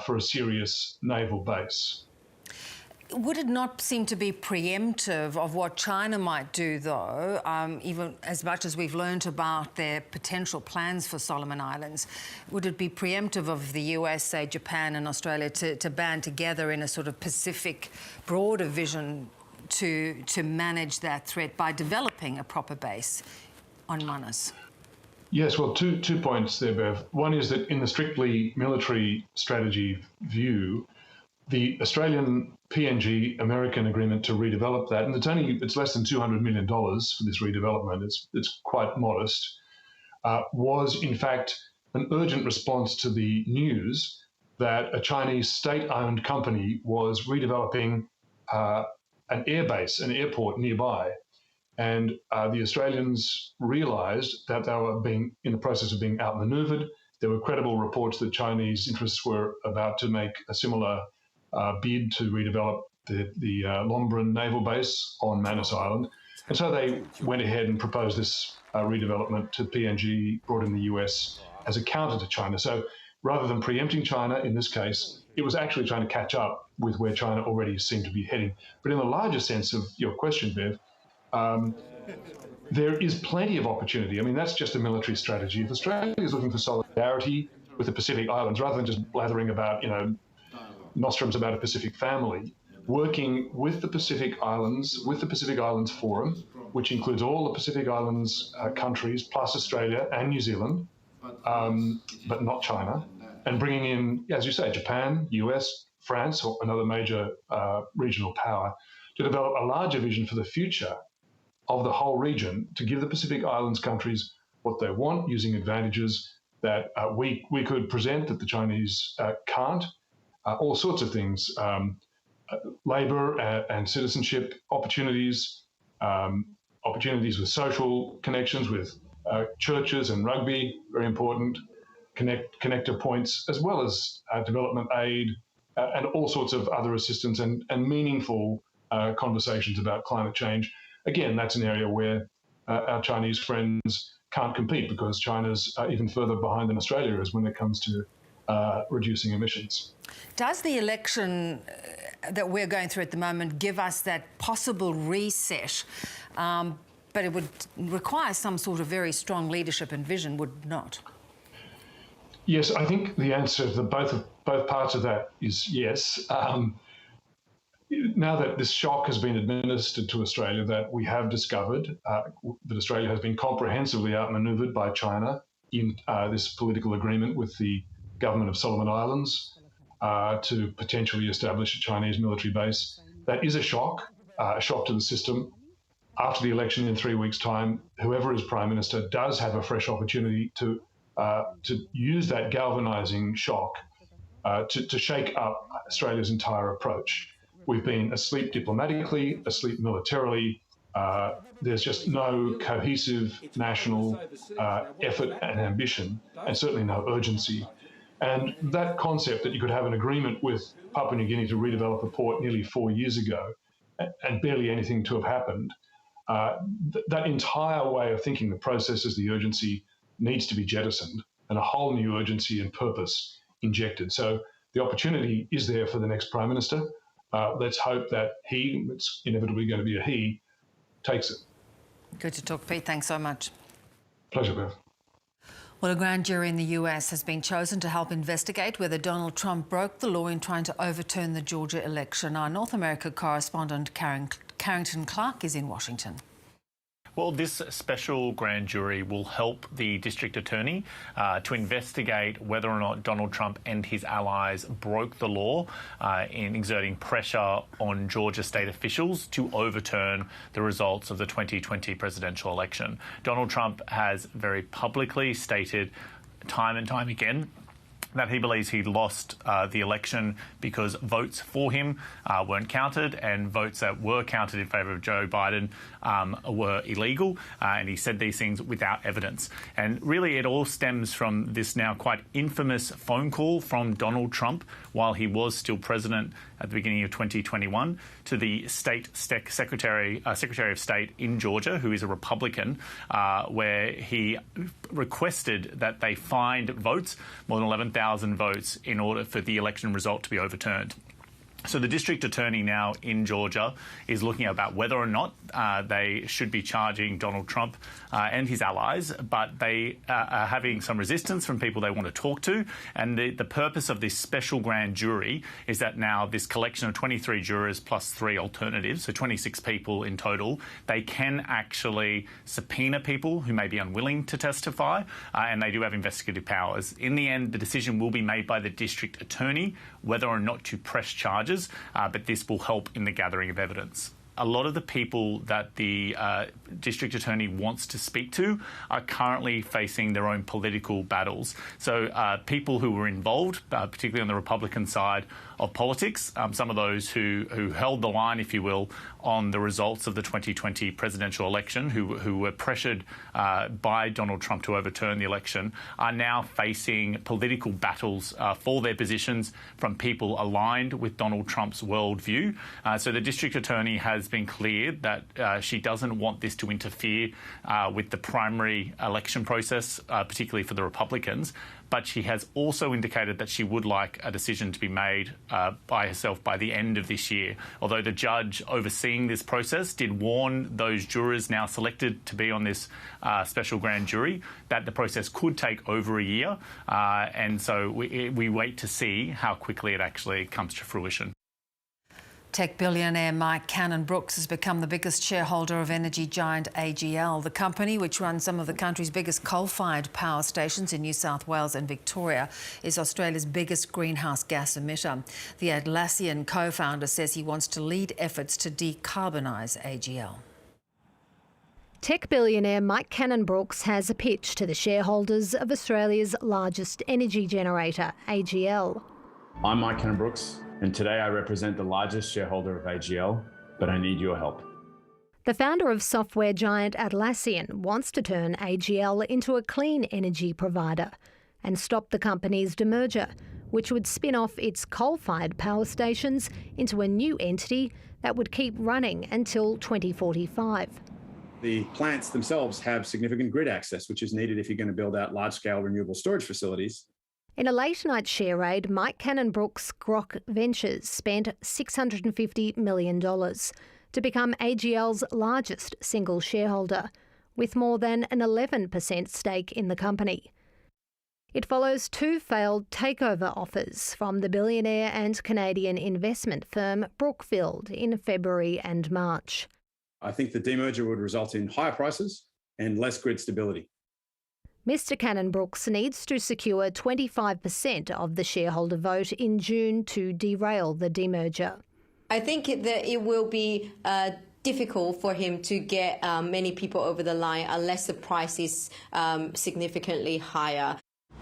for a serious naval base. Would it not seem to be preemptive of what China might do, though, even as much as we've learned about their potential plans for Solomon Islands? Would it be preemptive of the US, say, Japan and Australia to band together in a sort of Pacific, broader vision to manage that threat by developing a proper base on Manus? Yes, well, two points there, Bev. One is that in the strictly military strategy view, the Australian PNG American agreement to redevelop that, and it's less than $200 million for this redevelopment, it's quite modest, was in fact an urgent response to the news that a Chinese state-owned company was redeveloping an airbase, an airport nearby. And the Australians realised that they were in the process of being outmanoeuvred. There were credible reports that Chinese interests were about to make a similar bid to redevelop the Lombran naval base on Manus Island. And so they went ahead and proposed this redevelopment to PNG, brought in the US as a counter to China. So rather than preempting China in this case, it was actually trying to catch up with where China already seemed to be heading. But in the larger sense of your question, Bev, there is plenty of opportunity. I mean, that's just a military strategy. If Australia is looking for solidarity with the Pacific Islands, rather than just blathering about, nostrums about a Pacific family, working with the Pacific Islands, with the Pacific Islands Forum, which includes all the Pacific Islands countries, plus Australia and New Zealand, but not China, and bringing in, as you say, Japan, US, France, or another major regional power, to develop a larger vision for the future of the whole region, to give the Pacific Islands countries what they want, using advantages that we could present that the Chinese can't. All sorts of things, labour and citizenship opportunities, opportunities with social connections with churches and rugby, very important, connector points, as well as development aid and all sorts of other assistance and meaningful conversations about climate change. Again, that's an area where our Chinese friends can't compete because China's even further behind than Australia is when it comes to reducing emissions. Does the election that we're going through at the moment give us that possible reset? But it would require some sort of very strong leadership and vision, would it not? Yes, I think the answer to both parts of that is yes. Now that this shock has been administered to Australia, that we have discovered that Australia has been comprehensively outmanoeuvred by China in this political agreement with the government of Solomon Islands to potentially establish a Chinese military base. That is a shock to the system. After the election in 3 weeks' time, whoever is Prime Minister does have a fresh opportunity to use that galvanising shock to shake up Australia's entire approach. We've been asleep diplomatically, asleep militarily. There's just no cohesive national effort and ambition, and certainly no urgency. And that concept that you could have an agreement with Papua New Guinea to redevelop a port nearly 4 years ago and barely anything to have happened, that entire way of thinking, the processes, the urgency, needs to be jettisoned and a whole new urgency and purpose injected. So the opportunity is there for the next Prime Minister. Let's hope that it's inevitably going to be a he, takes it. Good to talk, Pete. Thanks so much. Pleasure, Bev. Well, a grand jury in the US has been chosen to help investigate whether Donald Trump broke the law in trying to overturn the Georgia election. Our North America correspondent Carrington Clark is in Washington. Well, this special grand jury will help the district attorney to investigate whether or not Donald Trump and his allies broke the law in exerting pressure on Georgia state officials to overturn the results of the 2020 presidential election. Donald Trump has very publicly stated time and time again that he believes he lost the election because votes for him weren't counted and votes that were counted in favour of Joe Biden were illegal. And he said these things without evidence. And really it all stems from this now quite infamous phone call from Donald Trump while he was still president at the beginning of 2021 to the Secretary of State in Georgia, who is a Republican, where he requested that they find votes, more than 11,000 votes, in order for the election result to be overturned. So the district attorney now in Georgia is looking about whether or not they should be charging Donald Trump and his allies, but they are having some resistance from people they want to talk to. And the purpose of this special grand jury is that now this collection of 23 jurors plus 3 alternatives, so 26 people in total, they can actually subpoena people who may be unwilling to testify, and they do have investigative powers. In the end, the decision will be made by the district attorney whether or not to press charges, but this will help in the gathering of evidence. A lot of the people that the district attorney wants to speak to are currently facing their own political battles. So people who were involved, particularly on the Republican side of politics, some of those who held the line, if you will, on the results of the 2020 presidential election, who were pressured by Donald Trump to overturn the election, are now facing political battles for their positions from people aligned with Donald Trump's worldview. So the district attorney has been clear that she doesn't want this to interfere with the primary election process, particularly for the Republicans. But she has also indicated that she would like a decision to be made by herself by the end of this year. Although the judge overseeing this process did warn those jurors now selected to be on this special grand jury that the process could take over a year. And so we wait to see how quickly it actually comes to fruition. Tech billionaire Mike Cannon-Brookes has become the biggest shareholder of energy giant AGL. The company, which runs some of the country's biggest coal-fired power stations in New South Wales and Victoria, is Australia's biggest greenhouse gas emitter. The Atlassian co-founder says he wants to lead efforts to decarbonise AGL. Tech billionaire Mike Cannon-Brookes has a pitch to the shareholders of Australia's largest energy generator, AGL. I'm Mike Cannon-Brookes, and today I represent the largest shareholder of AGL, but I need your help. The founder of software giant Atlassian wants to turn AGL into a clean energy provider and stop the company's demerger, which would spin off its coal-fired power stations into a new entity that would keep running until 2045. The plants themselves have significant grid access, which is needed if you're going to build out large-scale renewable storage facilities. In a late-night share raid, Mike Cannon-Brookes' Grok Ventures spent $650 million to become AGL's largest single shareholder, with more than an 11% stake in the company. It follows 2 failed takeover offers from the billionaire and Canadian investment firm Brookfield in February and March. I think the demerger would result in higher prices and less grid stability. Mr Cannon-Brookes needs to secure 25% of the shareholder vote in June to derail the demerger. I think that it will be difficult for him to get many people over the line unless the price is significantly higher.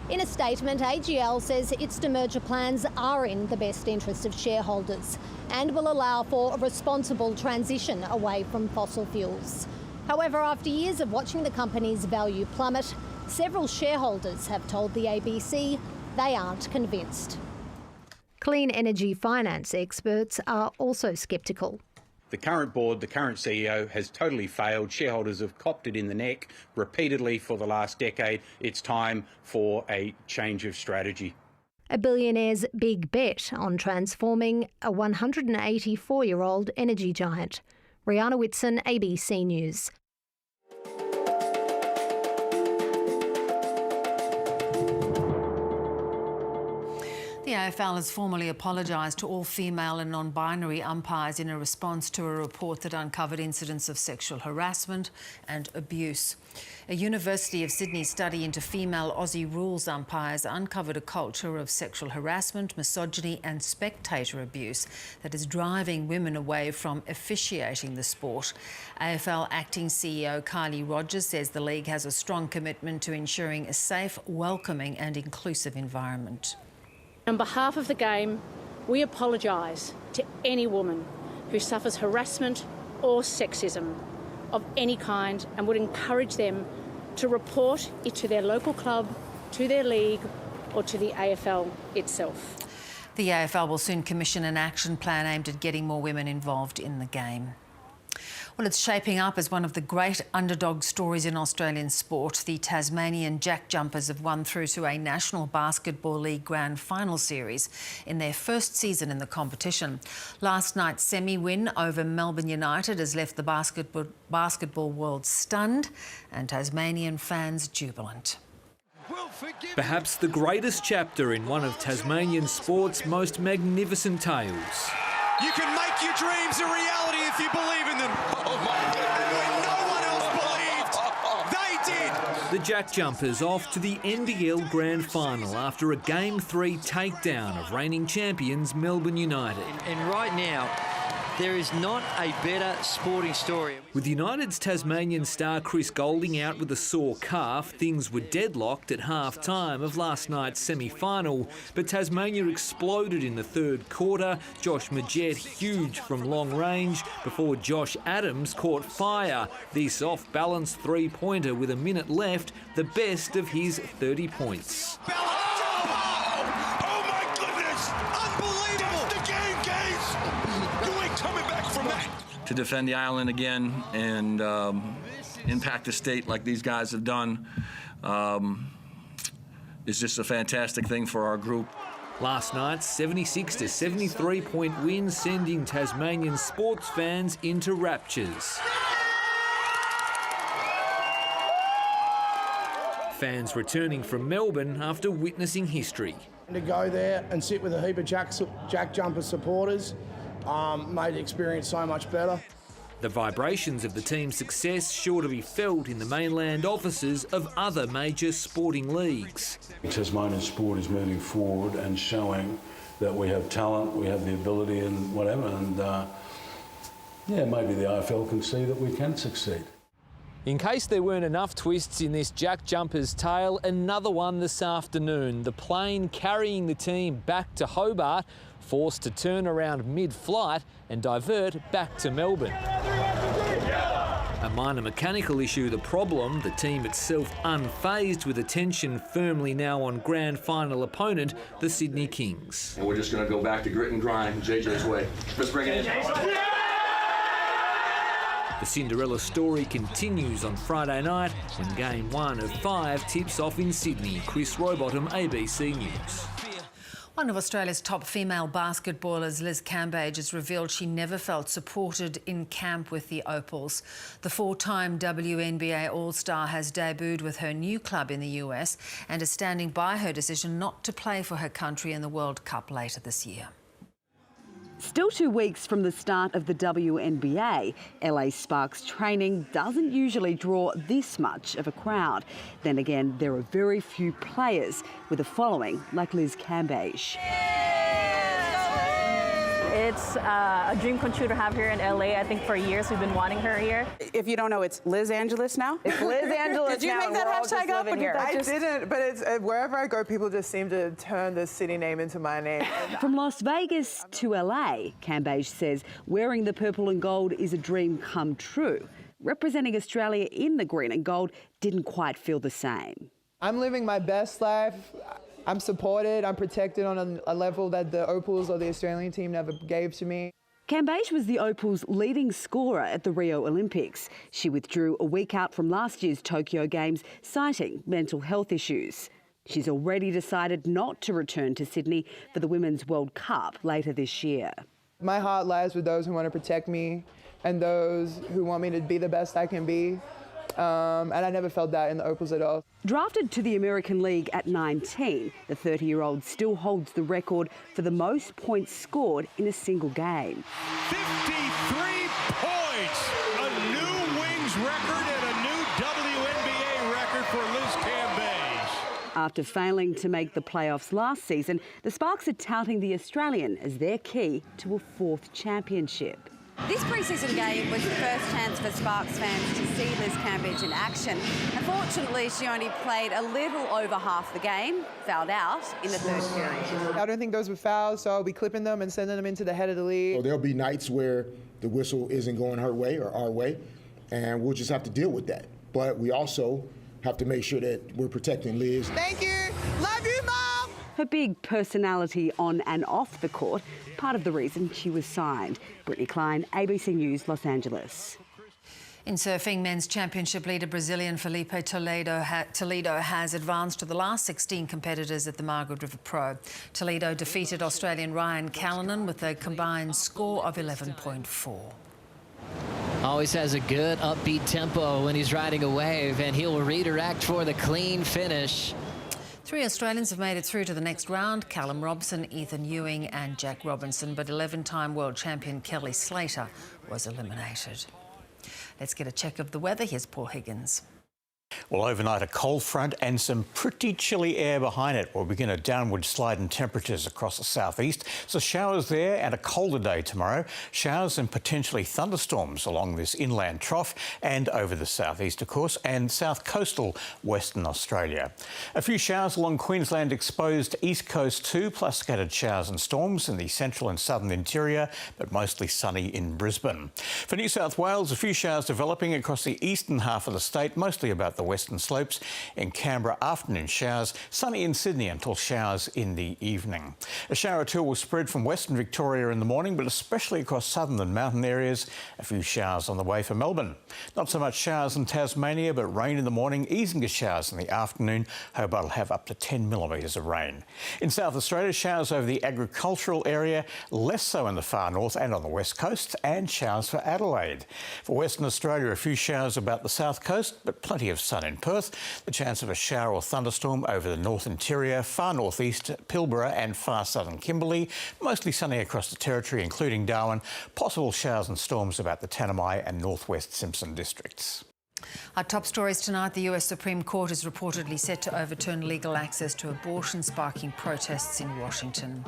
In a statement, AGL says its demerger plans are in the best interest of shareholders and will allow for a responsible transition away from fossil fuels. However, after years of watching the company's value plummet, several shareholders have told the ABC they aren't convinced. Clean energy finance experts are also sceptical. The current board, the current CEO has totally failed. Shareholders have copped it in the neck repeatedly for the last decade. It's time for a change of strategy. A billionaire's big bet on transforming a 184-year-old energy giant. Rihanna Whitson, ABC News. The AFL has formally apologised to all female and non-binary umpires in a response to a report that uncovered incidents of sexual harassment and abuse. A University of Sydney study into female Aussie rules umpires uncovered a culture of sexual harassment, misogyny and spectator abuse that is driving women away from officiating the sport. AFL Acting CEO Kylie Rogers says the league has a strong commitment to ensuring a safe, welcoming and inclusive environment. On behalf of the game, we apologise to any woman who suffers harassment or sexism of any kind and would encourage them to report it to their local club, to their league or to the AFL itself. The AFL will soon commission an action plan aimed at getting more women involved in the game. Well, it's shaping up as one of the great underdog stories in Australian sport. The Tasmanian Jack Jumpers have won through to a National Basketball League Grand Final series in their first season in the competition. Last night's semi-win over Melbourne United has left the basketball world stunned and Tasmanian fans jubilant. Perhaps the greatest chapter in one of Tasmanian sport's most magnificent tales. You can make your dreams a reality if you believe in them. Oh my goodness. When no one else believed, they did. The Jack Jumpers off to the NBL Grand Final after a Game 3 takedown of reigning champions Melbourne United. And right now, there is not a better sporting story. With United's Tasmanian star Chris Goulding out with a sore calf, things were deadlocked at half-time of last night's semi-final, but Tasmania exploded in the third quarter. Josh Majette huge from long range before Josh Adams caught fire. This off-balance three-pointer with a minute left, the best of his 30 points. To defend the island again and impact the state like these guys have done is just a fantastic thing for our group. Last night's 76 to 73 point win sending Tasmanian sports fans into raptures. Fans returning from Melbourne after witnessing history. To go there and sit with a heap of Jack Jumper supporters made the experience so much better. The vibrations of the team's success sure to be felt in the mainland offices of other major sporting leagues. Tasmanian sport is moving forward and showing that we have talent, we have the ability and whatever, and yeah, maybe the AFL can see that we can succeed. In case there weren't enough twists in this Jack Jumpers tale, another one this afternoon. The plane carrying the team back to Hobart forced to turn around mid-flight and divert back to Melbourne. A minor mechanical issue the problem, the team itself unfazed with attention firmly now on grand final opponent, the Sydney Kings. And we're just going to go back to grit and grind, JJ's way. Let's bring it in. The Cinderella story continues on Friday night when Game 1 of 5 tips off in Sydney. Chris Rowbottom, ABC News. One of Australia's top female basketballers, Liz Cambage, has revealed she never felt supported in camp with the Opals. The four-time WNBA All-Star has debuted with her new club in the US and is standing by her decision not to play for her country in the World Cup later this year. Still 2 weeks from the start of the WNBA, LA Sparks training doesn't usually draw this much of a crowd. Then again, there are very few players with a following like Liz Cambage. It's a dream come true to have her in LA. I think for years we've been wanting her here. If you don't know, it's Liz Angeles now. It's Liz Angeles. Did you make that hashtag up? I didn't, but it's wherever I go, people just seem to turn the city name into my name. From Las Vegas to LA, Cambage says wearing the purple and gold is a dream come true. Representing Australia in the green and gold didn't quite feel the same. I'm living my best life. I'm supported, I'm protected on a level that the Opals or the Australian team never gave to me. Cambage was the Opals' leading scorer at the Rio Olympics. She withdrew a week out from last year's Tokyo Games, citing mental health issues. She's already decided not to return to Sydney for the Women's World Cup later this year. My heart lies with those who want to protect me and those who want me to be the best I can be. and I never felt that in the Opals at all. Drafted to the American League at 19, the 30-year-old still holds the record for the most points scored in a single game. 53 points! A new Wings record and a new WNBA record for Liz Cambage. After failing to make the playoffs last season, the Sparks are touting the Australian as their key to a fourth championship. This pre-season game was the first chance for Sparks fans to see Liz Cambage in action. Unfortunately, she only played a little over half the game, fouled out in the third period. I don't think those were fouls, so I'll be clipping them and sending them into the head of the league. So there'll be nights where the whistle isn't going her way or our way, and we'll just have to deal with that. But we also have to make sure that we're protecting Liz. Thank you. Love you, Mom. Her big personality on and off the court, part of the reason she was signed. Brittany Klein, ABC News, Los Angeles. In surfing, men's championship leader Brazilian Felipe Toledo has advanced to the last 16 competitors at the Margaret River Pro. Toledo defeated Australian Ryan Callanan with a combined score of 11.4. Always has a good upbeat tempo when he's riding a wave, and he'll redirect for the clean finish. 3 Australians have made it through to the next round: Callum Robson, Ethan Ewing and Jack Robinson, but 11-time world champion Kelly Slater was eliminated. Let's get a check of the weather. Here's Paul Higgins. Well, overnight, a cold front and some pretty chilly air behind it will begin a downward slide in temperatures across the southeast. So showers there and a colder day tomorrow. Showers and potentially thunderstorms along this inland trough and over the southeast, of course, and south coastal Western Australia. A few showers along Queensland exposed east coast too, plus scattered showers and storms in the central and southern interior, but mostly sunny in Brisbane. For New South Wales, a few showers developing across the eastern half of the state, mostly about the western slopes. In Canberra, afternoon showers, sunny in Sydney until showers in the evening. A shower or two will spread from western Victoria in the morning, but especially across southern and mountain areas. A few showers on the way for Melbourne. Not so much showers in Tasmania, but rain in the morning, easing to showers in the afternoon. Hobart will have up to 10 millimetres of rain. In South Australia, showers over the agricultural area, less so in the far north and on the west coast, and showers for Adelaide. For Western Australia, a few showers about the south coast, but plenty of sun in Perth. The chance of a shower or thunderstorm over the north interior, far northeast Pilbara and far southern Kimberley. Mostly sunny across the territory, including Darwin. Possible showers and storms about the Tanami and northwest Simpson districts. Our top stories tonight: the US Supreme Court is reportedly set to overturn legal access to abortion, sparking protests in Washington.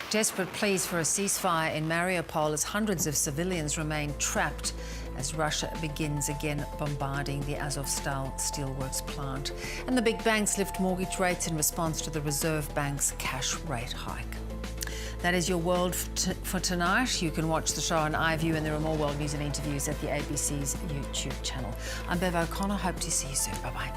Desperate pleas for a ceasefire in Mariupol as hundreds of civilians remain trapped as Russia begins again bombarding the Azovstal steelworks plant. And the big banks lift mortgage rates in response to the Reserve Bank's cash rate hike. That is your world for tonight. You can watch the show on iView, and there are more world news and interviews at the ABC's YouTube channel. I'm Bev O'Connor. Hope to see you soon. Bye-bye.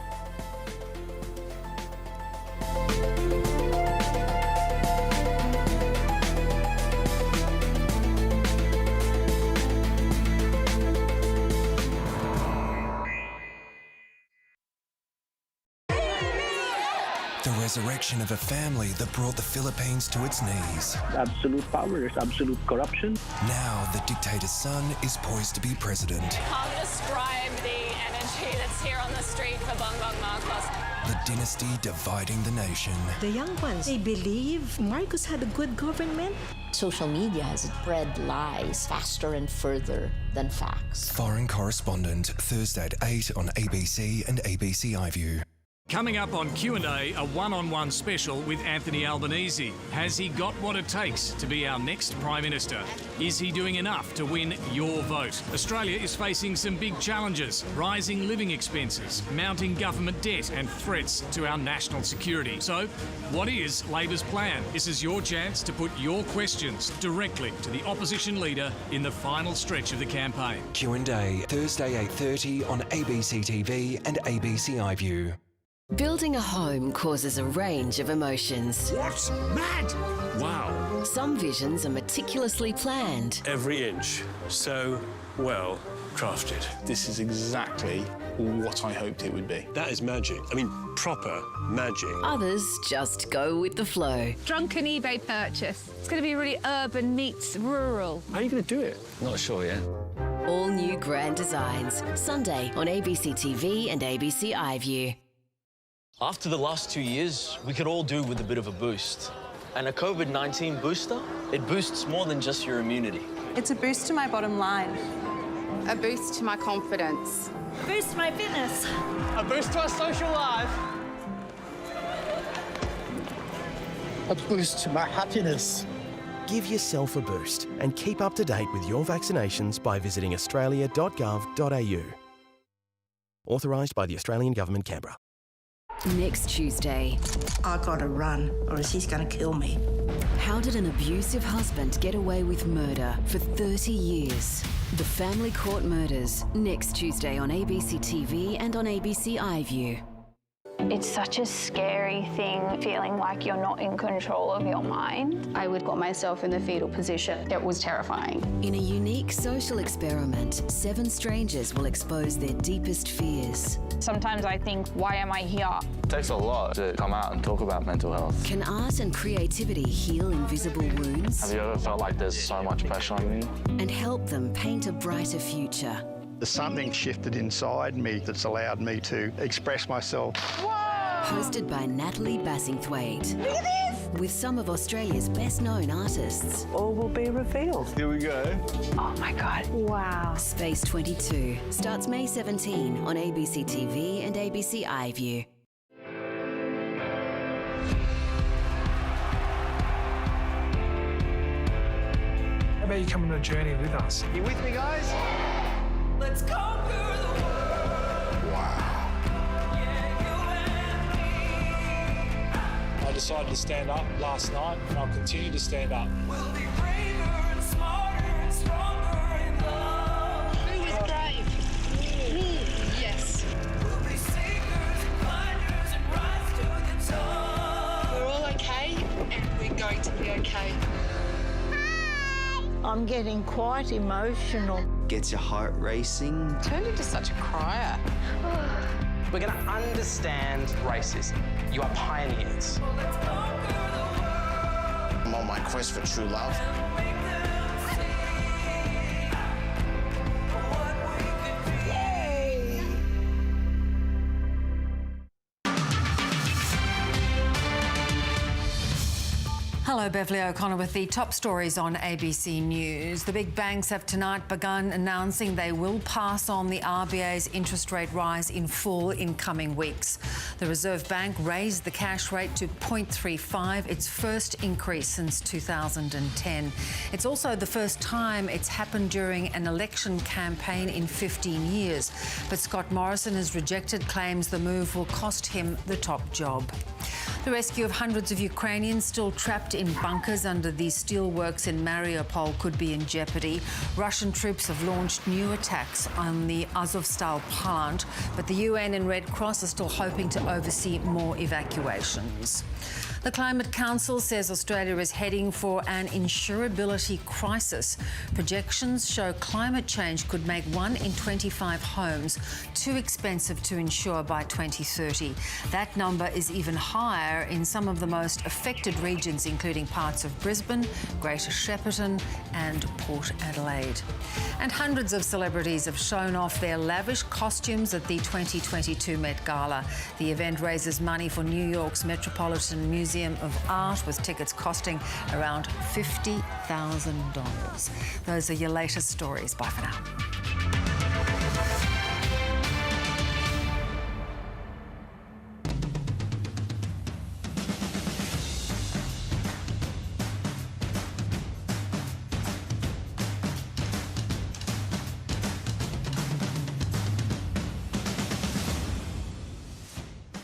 The resurrection of a family that brought the Philippines to its knees. Absolute power is absolute corruption. Now the dictator's son is poised to be president. Can't describe the energy that's here on the street for Bongbong Marcos. The dynasty dividing the nation. The young ones, they believe Marcos had a good government. Social media has spread lies faster and further than facts. Foreign Correspondent, Thursday at 8 on ABC and ABC iView. Coming up on Q&A, a one-on-one special with Anthony Albanese. Has he got what it takes to be our next Prime Minister? Is he doing enough to win your vote? Australia is facing some big challenges: rising living expenses, mounting government debt and threats to our national security. So, what is Labor's plan? This is your chance to put your questions directly to the opposition leader in the final stretch of the campaign. Q&A, Thursday 8:30 on ABC TV and ABC iView. Building a home causes a range of emotions. What? Mad? Wow. Some visions are meticulously planned. Every inch so well crafted. This is exactly what I hoped it would be. That is magic. I mean, proper magic. Others just go with the flow. Drunken eBay purchase. It's going to be really urban meets rural. How are you going to do it? Not sure yet. all new grand designs. Sunday on ABC TV and ABC iView. After the last 2 years, we could all do with a bit of a boost. And a COVID-19 booster, it boosts more than just your immunity. It's a boost to my bottom line. A boost to my confidence. A boost to my fitness. A boost to our social life. A boost to my happiness. Give yourself a boost and keep up to date with your vaccinations by visiting australia.gov.au. Authorised by the Australian Government, Canberra. Next Tuesday. I gotta run, or else he's gonna kill me. How did an abusive husband get away with murder for 30 years? The Family Court Murders. Next Tuesday on ABC TV and on ABC iView. It's such a scary thing, feeling like you're not in control of your mind. I would put myself in the fetal position. It was terrifying. In a unique social experiment, 7 strangers will expose their deepest fears. Sometimes I think, why am I here? It takes a lot to come out and talk about mental health. Can art and creativity heal invisible wounds? Have you ever felt like there's so much pressure on you? And help them paint a brighter future. There's something shifted inside me that's allowed me to express myself. Hosted by Natalie Bassingthwaite. Look at this! With some of Australia's best-known artists. All will be revealed. Here we go. Oh my God, wow. Space 22 starts May 17 on ABC TV and ABC iView. How about you come on a journey with us? You with me, guys? Let's conquer the world. Wow. I decided to stand up last night, and I'll continue to stand up. We'll be braver and smarter and stronger in love. Who is brave? Yes. We'll be seekers and finders and rise to the top. We're all okay, and we're going to be okay. I'm getting quite emotional. Gets your heart racing. Turned into such a crier. We're going to understand racism. You are pioneers. I'm on my quest for true love. Hello, Beverly O'Connor with the top stories on ABC News. The big banks have tonight begun announcing they will pass on the RBA's interest rate rise in full in coming weeks. The Reserve Bank raised the cash rate to 0.35, its first increase since 2010. It's also the first time it's happened during an election campaign in 15 years. But Scott Morrison has rejected claims the move will cost him the top job. The rescue of hundreds of Ukrainians still trapped in bunkers under the steelworks in Mariupol could be in jeopardy. Russian troops have launched new attacks on the Azovstal plant, but the UN and Red Cross are still hoping to oversee more evacuations. The Climate Council says Australia is heading for an insurability crisis. Projections show climate change could make 1 in 25 homes too expensive to insure by 2030. That number is even higher in some of the most affected regions, including parts of Brisbane, Greater Shepparton and Port Adelaide. And hundreds of celebrities have shown off their lavish costumes at the 2022 Met Gala. The event raises money for New York's Metropolitan Museum of Art, with tickets costing around $50,000. Those are your latest stories. Bye for now.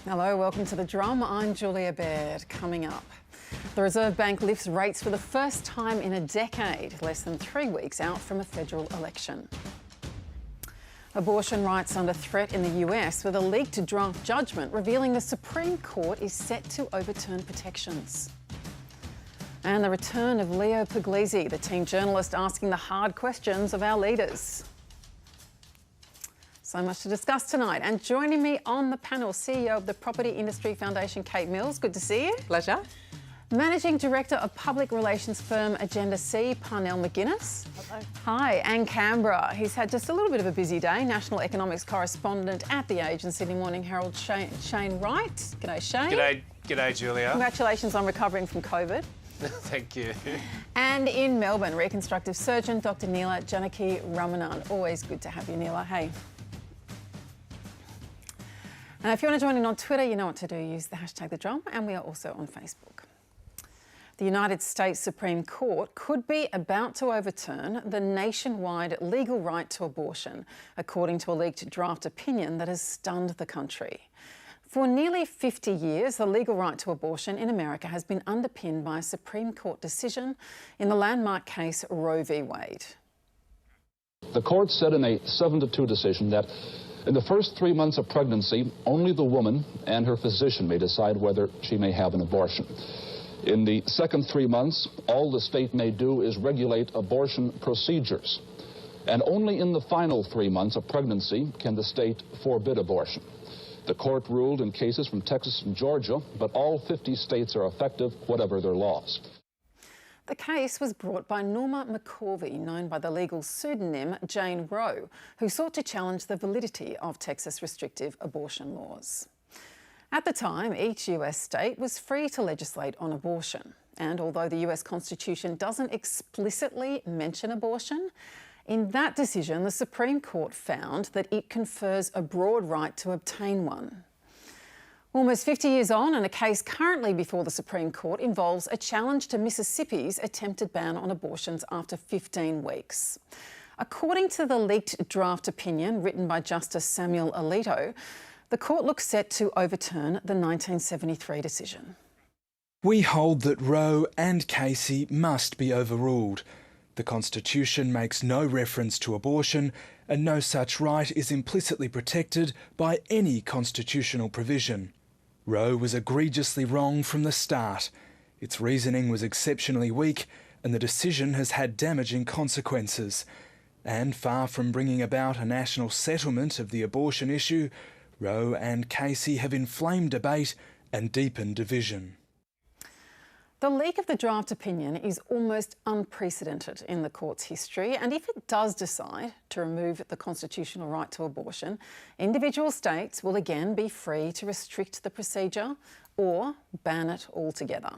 Hello, welcome to The Drum. I'm Julia Baird. Coming up, the Reserve Bank lifts rates for the first time in a decade, less than 3 weeks out from a federal election. Abortion rights under threat in the US, with a leaked draft judgment revealing the Supreme Court is set to overturn protections. And the return of Leo Puglisi, the teen journalist asking the hard questions of our leaders. So much to discuss tonight. And joining me on the panel, CEO of the Property Industry Foundation, Kate Mills. Good to see you. Pleasure. Managing Director of Public Relations firm Agenda C, Parnell McGuinness. Hello. Hi, and Canberra. He's had just a little bit of a busy day. National Economics Correspondent at The Age and Sydney Morning Herald, Shane Wright. G'day, Shane. G'day, Julia. Congratulations on recovering from COVID. Thank you. And in Melbourne, reconstructive surgeon Dr. Neela Janaki-Ramanan. Always good to have you, Neela. Hey. And if you want to join in on Twitter, you know what to do. Use the hashtag The Drum, and we are also on Facebook. The United States Supreme Court could be about to overturn the nationwide legal right to abortion, according to a leaked draft opinion that has stunned the country. For nearly 50 years, the legal right to abortion in America has been underpinned by a Supreme Court decision in the landmark case Roe v. Wade. The court said in a 7-2 decision that in the first 3 months of pregnancy, only the woman and her physician may decide whether she may have an abortion. In the second 3 months, all the state may do is regulate abortion procedures. And only in the final 3 months of pregnancy can the state forbid abortion. The court ruled in cases from Texas and Georgia, but all 50 states are effective, whatever their laws. The case was brought by Norma McCorvey, known by the legal pseudonym Jane Roe, who sought to challenge the validity of Texas restrictive abortion laws. At the time, each US state was free to legislate on abortion. And although the US Constitution doesn't explicitly mention abortion, in that decision, the Supreme Court found that it confers a broad right to obtain one. Almost 50 years on, and a case currently before the Supreme Court involves a challenge to Mississippi's attempted ban on abortions after 15 weeks. According to the leaked draft opinion written by Justice Samuel Alito, the court looks set to overturn the 1973 decision. We hold that Roe and Casey must be overruled. The Constitution makes no reference to abortion, and no such right is implicitly protected by any constitutional provision. Roe was egregiously wrong from the start. Its reasoning was exceptionally weak, and the decision has had damaging consequences. And far from bringing about a national settlement of the abortion issue, Roe and Casey have inflamed debate and deepened division. The leak of the draft opinion is almost unprecedented in the court's history, and if it does decide to remove the constitutional right to abortion, individual states will again be free to restrict the procedure or ban it altogether.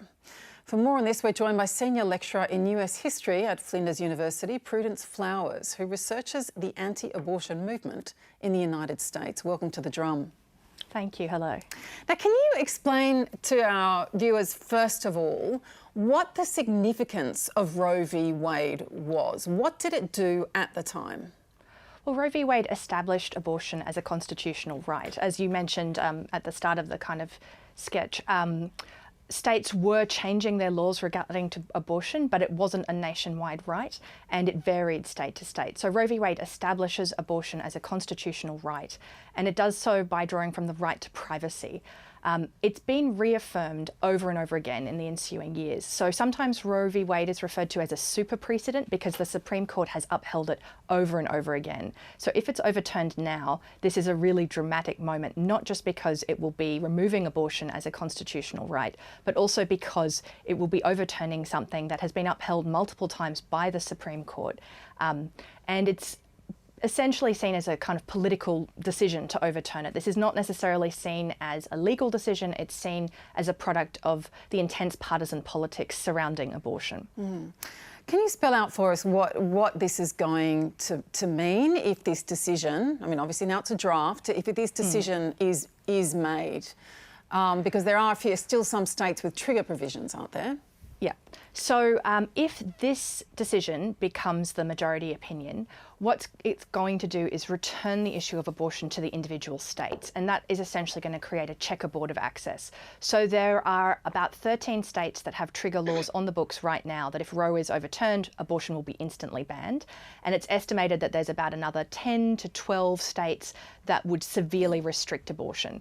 For more on this, we're joined by Senior Lecturer in US History at Flinders University, Prudence Flowers, who researches the anti-abortion movement in the United States. Welcome to The Drum. Thank you. Hello. Now, can you explain to our viewers, first of all, what the significance of Roe v. Wade was? What did it do at the time? Well, Roe v. Wade established abortion as a constitutional right. As you mentioned at the start of the kind of sketch, states were changing their laws regarding to abortion, but it wasn't a nationwide right, and it varied state to state. So Roe v. Wade establishes abortion as a constitutional right, and it does so by drawing from the right to privacy. It's been reaffirmed over and over again in the ensuing years. So sometimes Roe v. Wade is referred to as a super precedent because the Supreme Court has upheld it over and over again. So if it's overturned now, this is a really dramatic moment, not just because it will be removing abortion as a constitutional right, but also because it will be overturning something that has been upheld multiple times by the Supreme Court. And it's essentially seen as a kind of political decision to overturn it. This is not necessarily seen as a legal decision, it's seen as a product of the intense partisan politics surrounding abortion. Can you spell out for us what this is going to mean if this decision, I mean obviously now it's a draft, if this decision is made? Because there are still some states with trigger provisions, aren't there? Yeah. So if this decision becomes the majority opinion, what it's going to do is return the issue of abortion to the individual states, and that is essentially going to create a checkerboard of access. So there are about 13 states that have trigger laws on the books right now that if Roe is overturned, abortion will be instantly banned. And it's estimated that there's about another 10 to 12 states that would severely restrict abortion.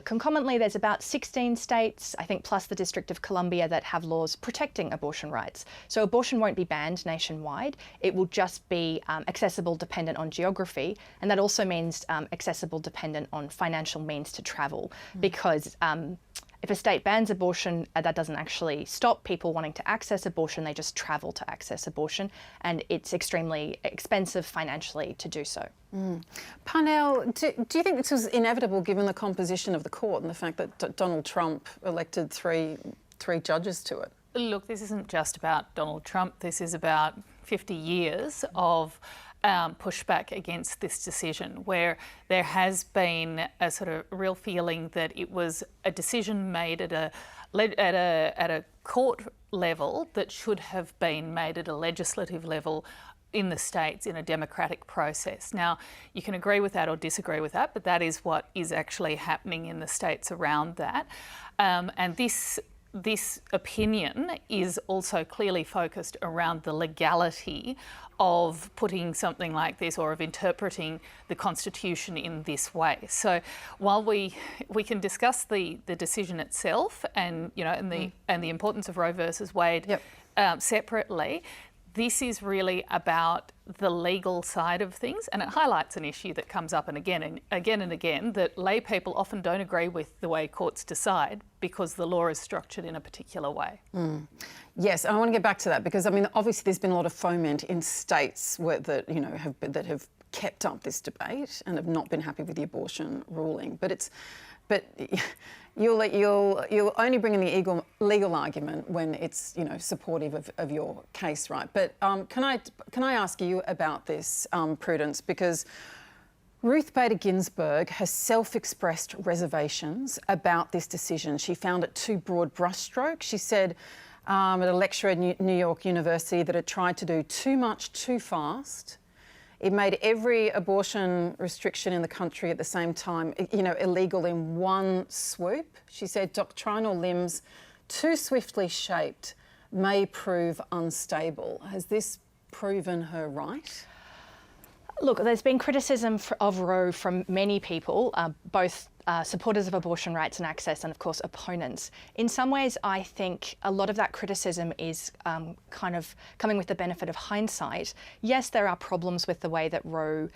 Concomitantly, there's about 16 states, I think plus the District of Columbia, that have laws protecting abortion rights. So abortion won't be banned nationwide. It will just be accessible dependent on geography. And that also means accessible dependent on financial means to travel because If a state bans abortion, that doesn't actually stop people wanting to access abortion, they just travel to access abortion, and it's extremely expensive financially to do so. Parnell, do you think this was inevitable given the composition of the court and the fact that Donald Trump elected three judges to it? Look, this isn't just about Donald Trump. This is about 50 years of pushback against this decision, where there has been a sort of real feeling that it was a decision made at a court level that should have been made at a legislative level in the states in a democratic process. Now, you can agree with that or disagree with that, but that is what is actually happening in the states around that. And this opinion is also clearly focused around the legality of putting something like this, or of interpreting the Constitution in this way. So while we can discuss the decision itself and the importance of Roe versus Wade separately, this is really about the legal side of things, and it highlights an issue that comes up and again, that lay people often don't agree with the way courts decide because the law is structured in a particular way. Yes, I want to get back to that because, I mean, obviously there's been a lot of foment in states that have kept up this debate and have not been happy with the abortion ruling. But you'll only bring in the legal argument when it's supportive of your case, right? But can I ask you about this, Prudence, because Ruth Bader Ginsburg has self-expressed reservations about this decision. She found it too broad brushstroke. She said at a lecture at New York University that it tried to do too much too fast. It made every abortion restriction in the country at the same time, illegal in one swoop. She said doctrinal limbs too swiftly shaped may prove unstable. Has this proven her right? Look, there's been criticism of Roe from many people, both supporters of abortion rights and access and, of course, opponents. In some ways, I think a lot of that criticism is kind of coming with the benefit of hindsight. Yes, there are problems with the way that Roe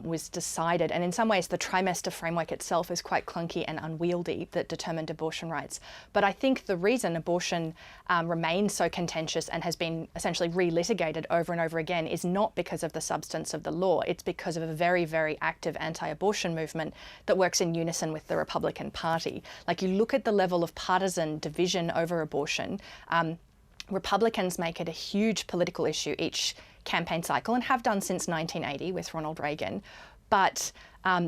was decided, and in some ways the trimester framework itself is quite clunky and unwieldy that determined abortion rights. But I think the reason abortion remains so contentious and has been essentially relitigated over and over again is not because of the substance of the law. It's because of a very, very active anti-abortion movement that works in unison with the Republican Party. Like, you look at the level of partisan division over abortion, Republicans make it a huge political issue each campaign cycle and have done since 1980 with Ronald Reagan. But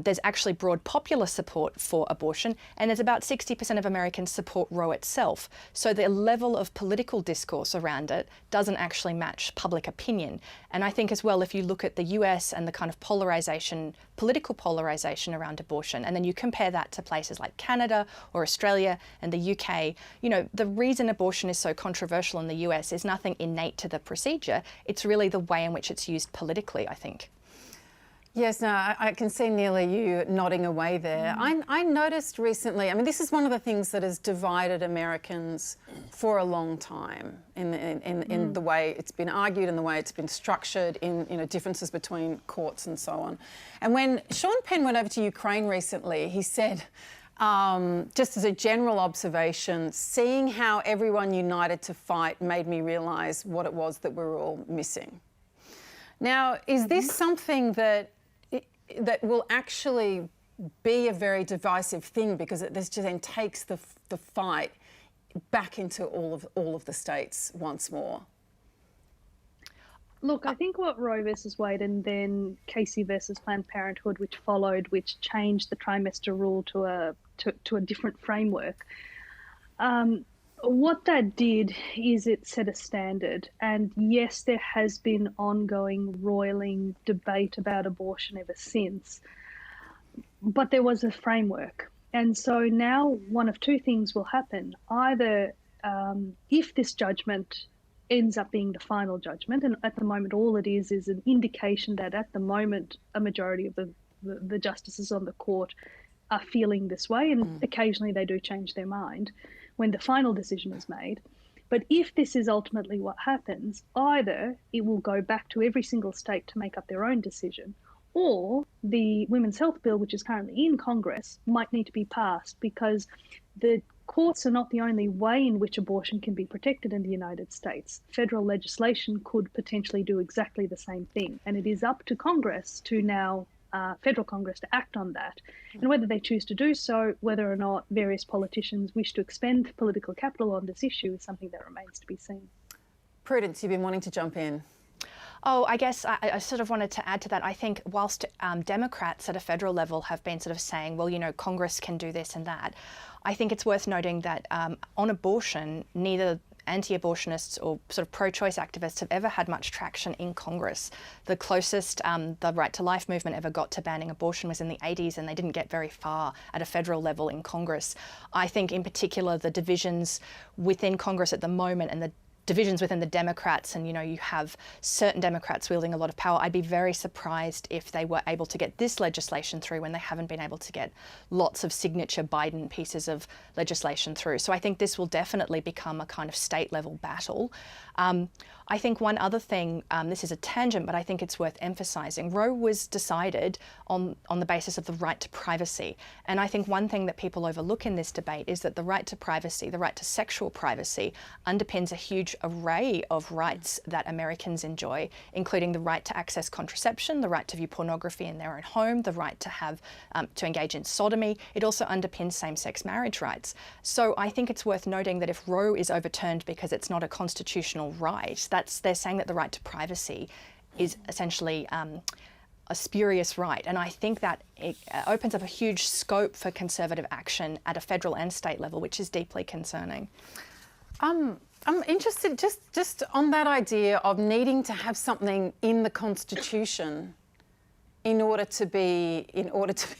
there's actually broad popular support for abortion, and there's about 60% of Americans support Roe itself. So the level of political discourse around it doesn't actually match public opinion. And I think as well, if you look at the US and the kind of polarization, political polarization around abortion, and then you compare that to places like Canada or Australia and the UK, the reason abortion is so controversial in the US is nothing innate to the procedure. It's really the way in which it's used politically, I think. Yes, no, I can see, Neela, you nodding away there. I noticed recently, I mean, this is one of the things that has divided Americans for a long time in the way it's been argued and the way it's been structured, in differences between courts and so on. And when Sean Penn went over to Ukraine recently, he said, just as a general observation, seeing how everyone united to fight made me realise what it was that we were all missing. Now, is this something that will actually be a very divisive thing, because this just then takes the fight back into all of the states once more? Look, I think what Roe versus Wade and then Casey versus Planned Parenthood, which followed, which changed the trimester rule to a different framework. What that did is it set a standard, and yes, there has been ongoing roiling debate about abortion ever since, but there was a framework. And so now one of two things will happen. Either if this judgment ends up being the final judgment, and at the moment all it is an indication that at the moment a majority of the justices on the court are feeling this way, and occasionally they do change their mind when the final decision is made. But if this is ultimately what happens, either it will go back to every single state to make up their own decision, or the Women's Health Bill, which is currently in Congress, might need to be passed, because the courts are not the only way in which abortion can be protected in the United States. Federal legislation could potentially do exactly the same thing. And it is up to Congress to now, federal Congress, to act on that. And whether they choose to do so, whether or not various politicians wish to expend political capital on this issue is something that remains to be seen. Prudence, you've been wanting to jump in. Oh, I guess I sort of wanted to add to that. I think whilst Democrats at a federal level have been sort of saying, well, you know, Congress can do this and that, I think it's worth noting that on abortion, neither anti-abortionists or sort of pro-choice activists have ever had much traction in Congress. The closest the Right to Life movement ever got to banning abortion was in the 80s, and they didn't get very far at a federal level in Congress. I think in particular the divisions within Congress at the moment and the divisions within the Democrats, and you know, you have certain Democrats wielding a lot of power. I'd be very surprised if they were able to get this legislation through when they haven't been able to get lots of signature Biden pieces of legislation through. So I think this will definitely become a kind of state level battle. I think one other thing, this is a tangent, but I think it's worth emphasising. Roe was decided on the basis of the right to privacy. And I think one thing that people overlook in this debate is that the right to privacy, the right to sexual privacy, underpins a huge array of rights that Americans enjoy, including the right to access contraception, the right to view pornography in their own home, the right to have to engage in sodomy. It also underpins same-sex marriage rights. So I think it's worth noting that if Roe is overturned because it's not a constitutional right, they're saying that the right to privacy is essentially a spurious right. And I think that it opens up a huge scope for conservative action at a federal and state level, which is deeply concerning. I'm interested just on that idea of needing to have something in the Constitution in order to be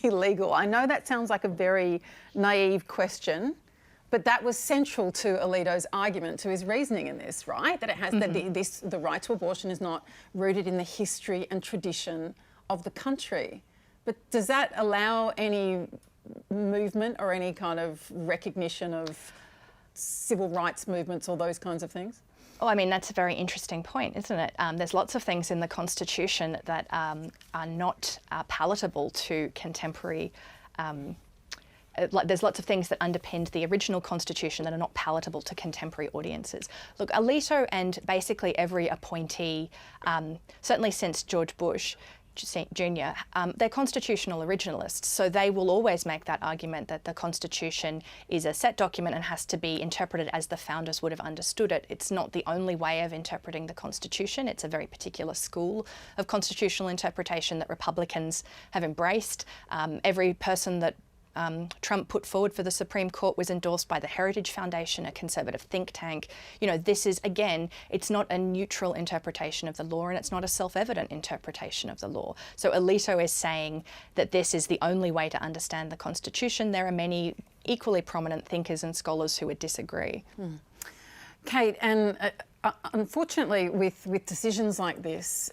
legal. I know that sounds like a very naive question, but that was central to Alito's argument, to his reasoning in this, right? That it has that the right to abortion is not rooted in the history and tradition of the country. But does that allow any movement or any kind of recognition of civil rights movements or those kinds of things? Oh, I mean, that's a very interesting point, isn't it? There's lots of things in the Constitution that are not palatable to contemporary there's lots of things that underpinned the original Constitution that are not palatable to contemporary audiences. Look, Alito and basically every appointee, certainly since George Bush Jr., they're constitutional originalists, so they will always make that argument that the Constitution is a set document and has to be interpreted as the founders would have understood it. It's not the only way of interpreting the Constitution. It's a very particular school of constitutional interpretation that Republicans have embraced. Every person that Trump put forward for the Supreme Court was endorsed by the Heritage Foundation, a conservative think tank. You know, this is, again, it's not a neutral interpretation of the law, and it's not a self-evident interpretation of the law. So Alito is saying that this is the only way to understand the Constitution. There are many equally prominent thinkers and scholars who would disagree. Kate, and unfortunately with decisions like this,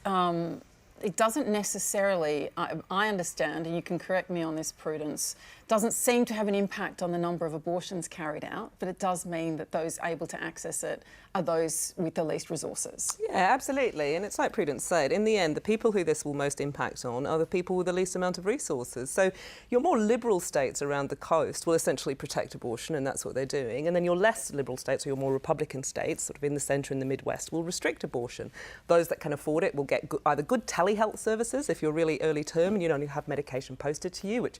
it doesn't necessarily, I understand, and you can correct me on this, Prudence, doesn't seem to have an impact on the number of abortions carried out, but it does mean that those able to access it are those with the least resources. Yeah, absolutely. And it's like Prudence said, in the end, the people who this will most impact on are the people with the least amount of resources. So your more liberal states around the coast will essentially protect abortion, and that's what they're doing. And then your less liberal states, or your more Republican states, sort of in the centre and the Midwest, will restrict abortion. Those that can afford it will get either good telehealth services if you're really early term and you only have medication posted to you, which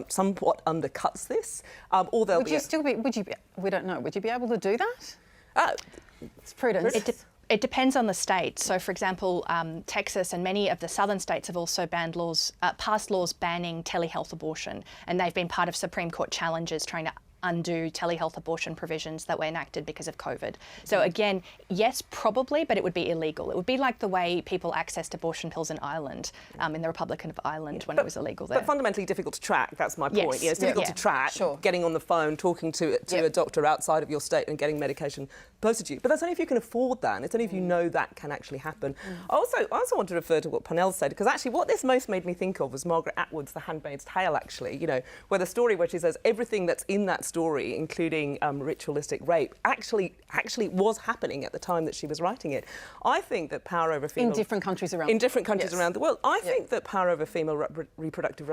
somewhat undercuts this, or they'll we don't know, would you be able to do that? It's Prudence. It depends on the state. So, for example, Texas and many of the southern states have also passed laws banning telehealth abortion, and they've been part of Supreme Court challenges trying to undo telehealth abortion provisions that were enacted because of COVID. So again, yes, probably, but it would be illegal. It would be like the way people accessed abortion pills in Ireland, in the Republic of Ireland, when it was illegal there. But fundamentally difficult to track, that's my point. Yes. Yeah, it's difficult to track, getting on the phone, talking to a doctor outside of your state and getting medication posted to you. But that's only if you can afford that, and it's only if you know that can actually happen. I also want to refer to what Pernell said, because actually what this most made me think of was Margaret Atwood's The Handmaid's Tale, actually, you know, where the story where she says everything that's in that story, including ritualistic rape, actually was happening at the time that she was writing it. I think that power over female... In different countries around around the world. I think that power over female reproductive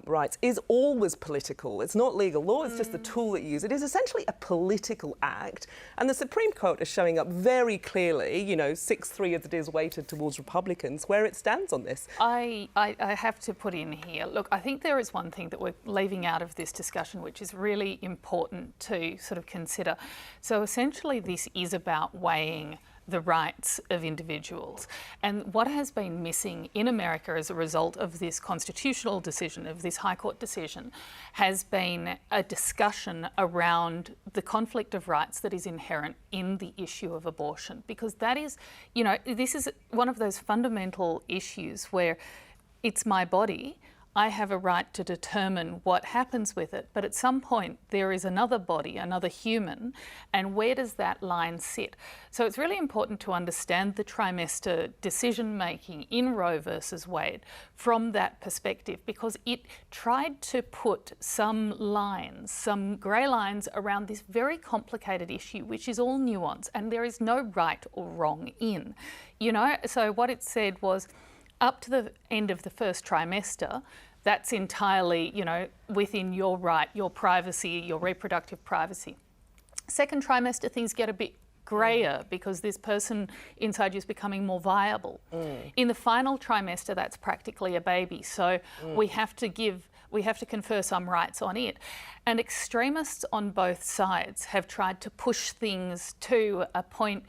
rights is always political. It's not legal law, it's just the tool that you use. It is essentially a political act, and the Supreme Court is showing up very clearly, you know, 6-3 as it is weighted towards Republicans, where it stands on this. I have to put in here, look, I think there is one thing that we're leaving out of this discussion which is really important to sort of consider. So essentially this is about weighing the rights of individuals. And what has been missing in America as a result of this constitutional decision, of this High Court decision, has been a discussion around the conflict of rights that is inherent in the issue of abortion. Because that is, you know, this is one of those fundamental issues where it's my body, I have a right to determine what happens with it, but at some point there is another body, another human, and where does that line sit? So it's really important to understand the trimester decision-making in Roe versus Wade from that perspective, because it tried to put some lines, some grey lines around this very complicated issue, which is all nuance, and there is no right or wrong in. You know, so what it said was, up to the end of the first trimester, that's entirely, you know, within your right, your privacy, your reproductive privacy. Second trimester, things get a bit greyer because this person inside you is becoming more viable. In the final trimester, that's practically a baby. So we have to confer some rights on it. And extremists on both sides have tried to push things to a point,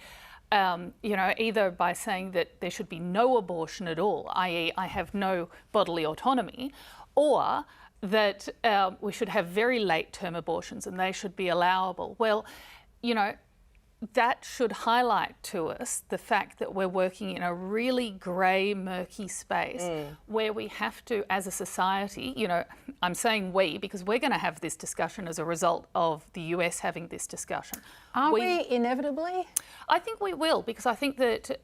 you know, either by saying that there should be no abortion at all, i.e. I have no bodily autonomy, or that we should have very late-term abortions and they should be allowable. Well, you know, that should highlight to us the fact that we're working in a really grey, murky space where we have to, as a society, you know, I'm saying we because we're going to have this discussion as a result of the US having this discussion. Are we inevitably? I think we will, because I think that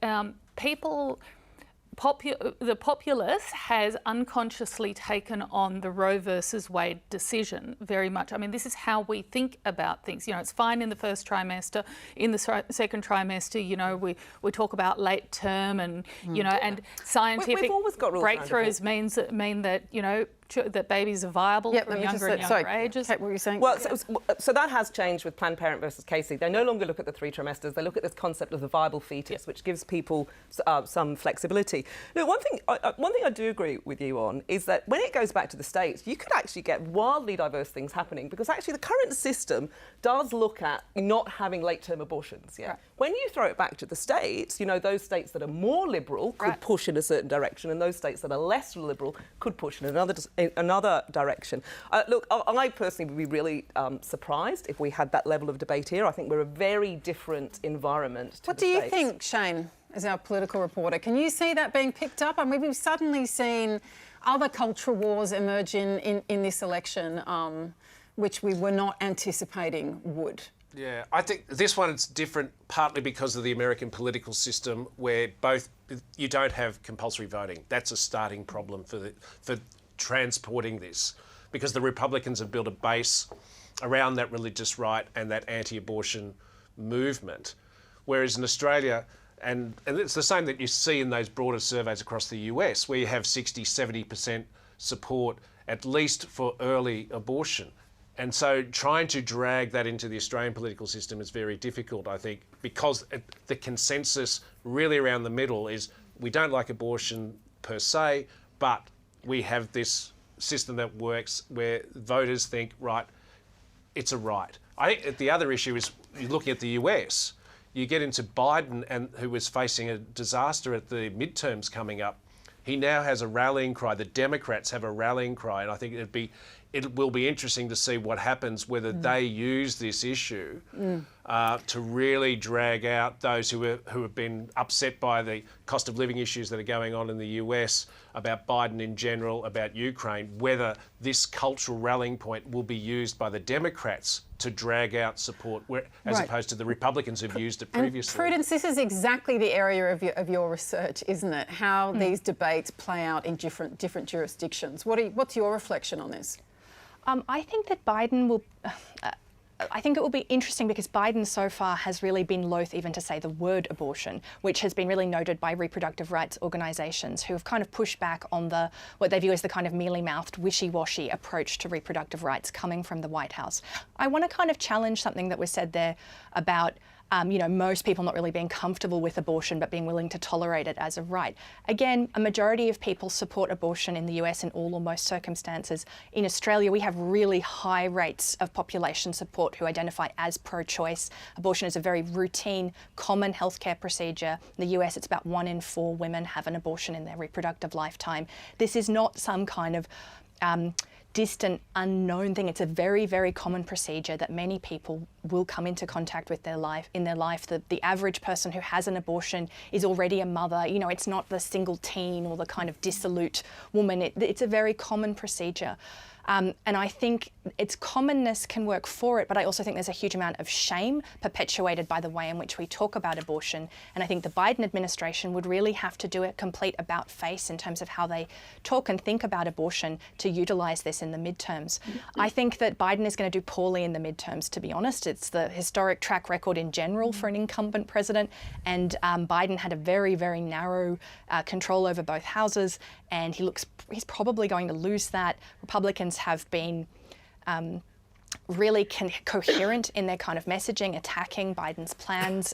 the populace has unconsciously taken on the Roe versus Wade decision very much. I mean, this is how we think about things. You know, it's fine in the first trimester. In the second trimester, you know, we talk about late term and, you know, and scientific breakthroughs mean that, you know, that babies are viable from younger and younger ages. Kate, what were you saying? Well, so that has changed with Planned Parenthood versus Casey. They no longer look at the 3 trimesters. They look at this concept of the viable fetus, which gives people some flexibility. Now, one thing I do agree with you on is that when it goes back to the states, you could actually get wildly diverse things happening, because actually the current system does look at not having late-term abortions. Yeah. Right. When you throw it back to the states, you know, those states that are more liberal could push in a certain direction, and those states that are less liberal could push in another direction. Look, I personally would be really surprised if we had that level of debate here. I think we're a very different environment to What do you think, Shane, as our political reporter? Can you see that being picked up? I mean, we've suddenly seen other cultural wars emerge in this election, which we were not anticipating would. Yeah, I think this one's different partly because of the American political system, where you don't have compulsory voting. That's a starting problem for transporting this, because the Republicans have built a base around that religious right and that anti-abortion movement, whereas in Australia, and it's the same that you see in those broader surveys across the US, where you have 60-70% support at least for early abortion. And so trying to drag that into the Australian political system is very difficult, I think, because the consensus really around the middle is we don't like abortion per se, but we have this system that works where voters think, right, it's a right. I think the other issue is, you're looking at the US, you get into Biden, who was facing a disaster at the midterms coming up. He now has a rallying cry. The Democrats have a rallying cry, and I think it will be interesting to see what happens, whether they use this issue to really drag out those who have been upset by the cost of living issues that are going on in the US, about Biden in general, about Ukraine, whether this cultural rallying point will be used by the Democrats to drag out support, as opposed to the Republicans who've used it previously. And Prudence, this is exactly the area of your research, isn't it? How these debates play out in different jurisdictions. What's your reflection on this? I think that Biden will... I think it will be interesting because Biden so far has really been loath even to say the word abortion, which has been really noted by reproductive rights organisations who have kind of pushed back on what they view as the kind of mealy-mouthed, wishy-washy approach to reproductive rights coming from the White House. I want to kind of challenge something that was said there about most people not really being comfortable with abortion but being willing to tolerate it as a right. Again, a majority of people support abortion in the US in all or most circumstances. In Australia, we have really high rates of population support who identify as pro-choice. Abortion is a very routine, common healthcare procedure. In the US, it's about 1 in 4 women have an abortion in their reproductive lifetime. This is not some kind of distant, unknown thing. It's a very, very common procedure that many people will come into contact with in their life. The average person who has an abortion is already a mother. It's not the single teen or the kind of dissolute woman. It's a very common procedure. And I think its commonness can work for it, but I also think there's a huge amount of shame perpetuated by the way in which we talk about abortion. And I think the Biden administration would really have to do a complete about-face in terms of how they talk and think about abortion to utilise this in the midterms. I think that Biden is going to do poorly in the midterms, to be honest. It's the historic track record in general for an incumbent president, and Biden had a very, very narrow control over both houses, and he's probably going to lose that. Republicans have been really coherent in their kind of messaging, attacking Biden's plans.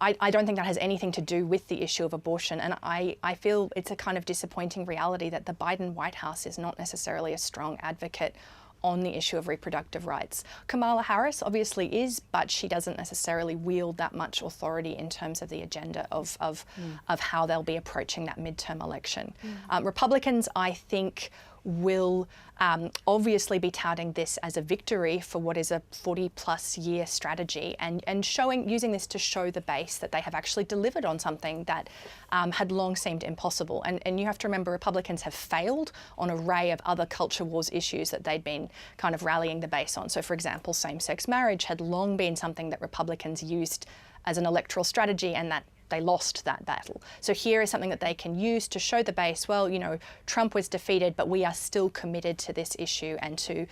I don't think that has anything to do with the issue of abortion, and I feel it's a kind of disappointing reality that the Biden White House is not necessarily a strong advocate on the issue of reproductive rights. Kamala Harris obviously is, but she doesn't necessarily wield that much authority in terms of the agenda of how they'll be approaching that midterm election. Republicans, I think, will obviously be touting this as a victory for what is a 40-plus year strategy and using this to show the base that they have actually delivered on something that had long seemed impossible. And you have to remember, Republicans have failed on an array of other culture wars issues that they'd been kind of rallying the base on. So, for example, same-sex marriage had long been something that Republicans used as an electoral strategy, and that they lost that battle. So here is something that they can use to show the base, well, Trump was defeated, but we are still committed to this issue and to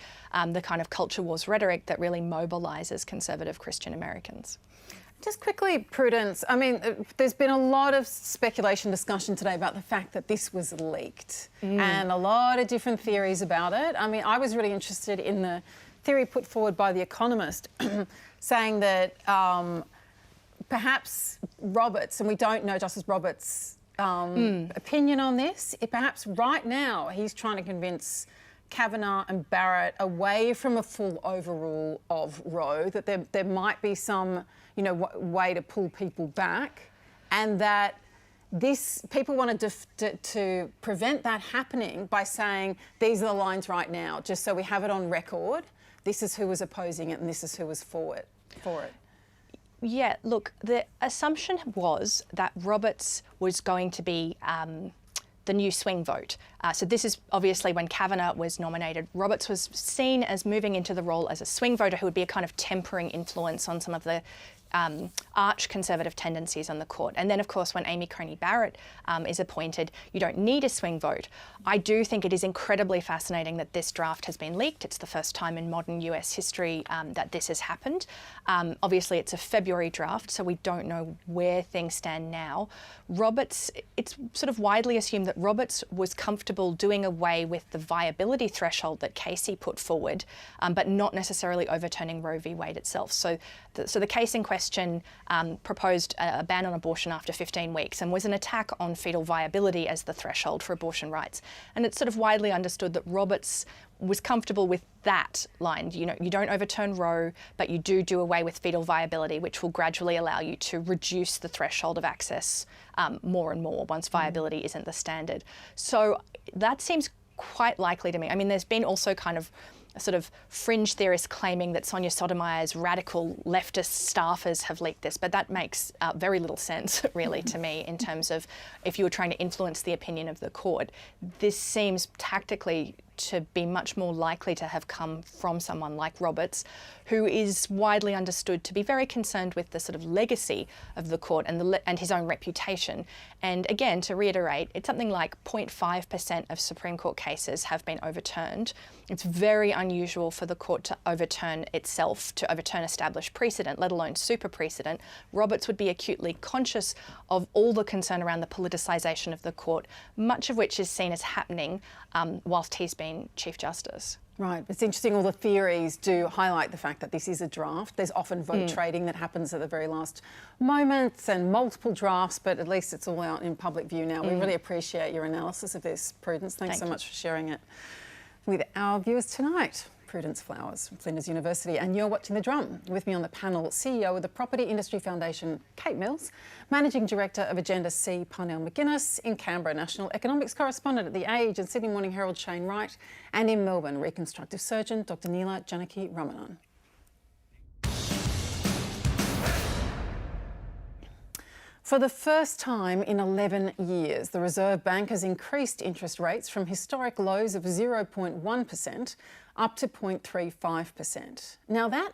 the kind of culture wars rhetoric that really mobilises conservative Christian Americans. Just quickly, Prudence, I mean, there's been a lot of speculation, discussion today about the fact that this was leaked and a lot of different theories about it. I mean, I was really interested in the theory put forward by The Economist saying that perhaps Roberts, and we don't know Justice Roberts' opinion on this, perhaps right now he's trying to convince Kavanaugh and Barrett away from a full overrule of Roe, that there might be some, way to pull people back, and that people want to prevent that happening by saying these are the lines right now, just so we have it on record. This is who was opposing it and this is who was for it. Yeah, look, the assumption was that Roberts was going to be the new swing vote. So this is obviously when Kavanaugh was nominated. Roberts was seen as moving into the role as a swing voter who would be a kind of tempering influence on some of the arch-conservative tendencies on the court. And then, of course, when Amy Coney Barrett is appointed, you don't need a swing vote. I do think it is incredibly fascinating that this draft has been leaked. It's the first time in modern US history that this has happened. Obviously, it's a February draft, so we don't know where things stand now. Roberts, it's sort of widely assumed that Roberts was comfortable doing away with the viability threshold that Casey put forward, but not necessarily overturning Roe v. Wade itself. So the case in question proposed a ban on abortion after 15 weeks and was an attack on fetal viability as the threshold for abortion rights. And it's sort of widely understood that Roberts was comfortable with that line. You don't overturn Roe, but you do away with fetal viability, which will gradually allow you to reduce the threshold of access more and more once viability isn't the standard. So that seems quite likely to me. I mean, there's been also kind of sort of fringe theorists claiming that Sonia Sotomayor's radical leftist staffers have leaked this, but that makes very little sense, really, to me, in terms of if you were trying to influence the opinion of the court. This seems tactically to be much more likely to have come from someone like Roberts, who is widely understood to be very concerned with the sort of legacy of the court and his own reputation. And again, to reiterate, it's something like 0.5% of Supreme Court cases have been overturned. It's very unusual for the court to overturn itself, to overturn established precedent, let alone super precedent. Roberts would be acutely conscious of all the concern around the politicisation of the court, much of which is seen as happening whilst he's been Chief Justice. Right, it's interesting, all the theories do highlight the fact that this is a draft. There's often vote trading that happens at the very last moments and multiple drafts, but at least it's all out in public view now. We really appreciate your analysis of this, Prudence. Thanks so much for sharing it with our viewers tonight. Prudence Flowers from Flinders University, and you're watching The Drum. With me on the panel, CEO of the Property Industry Foundation, Kate Mills, Managing Director of Agenda C, Parnell McGuinness, in Canberra, National Economics Correspondent at The Age and Sydney Morning Herald, Shane Wright, and in Melbourne, Reconstructive Surgeon, Dr Neela Janaki-Ramanan. For the first time in 11 years, the Reserve Bank has increased interest rates from historic lows of 0.1% up to 0.35%. Now that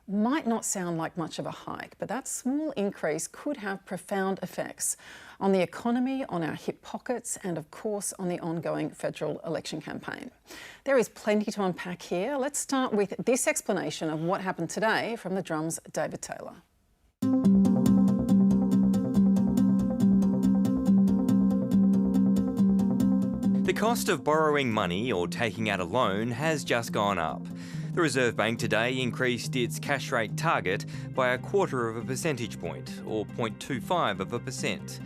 might not sound like much of a hike, but that small increase could have profound effects on the economy, on our hip pockets, and of course on the ongoing federal election campaign. There is plenty to unpack here. Let's start with this explanation of what happened today from The Drum's David Taylor. The cost of borrowing money or taking out a loan has just gone up. The Reserve Bank today increased its cash rate target by 1/4 of a percentage point, or 0.25%.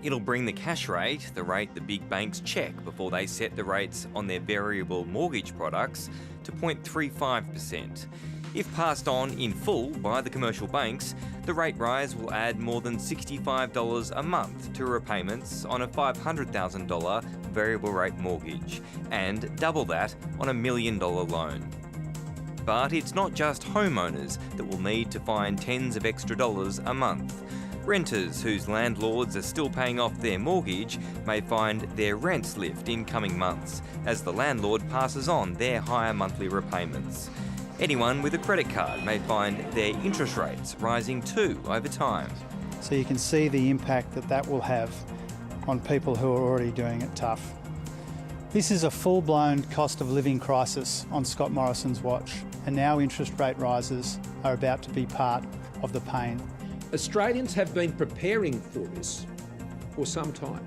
It'll bring the cash rate, the rate the big banks check before they set the rates on their variable mortgage products, to 0.35%. If passed on in full by the commercial banks, the rate rise will add more than $65 a month to repayments on a $500,000 variable rate mortgage, and double that on a $1 million loan. But it's not just homeowners that will need to find tens of extra dollars a month. Renters whose landlords are still paying off their mortgage may find their rents lift in coming months as the landlord passes on their higher monthly repayments. Anyone with a credit card may find their interest rates rising too over time. So you can see the impact that that will have on people who are already doing it tough. This is a full-blown cost of living crisis on Scott Morrison's watch, and now interest rate rises are about to be part of the pain. Australians have been preparing for this for some time.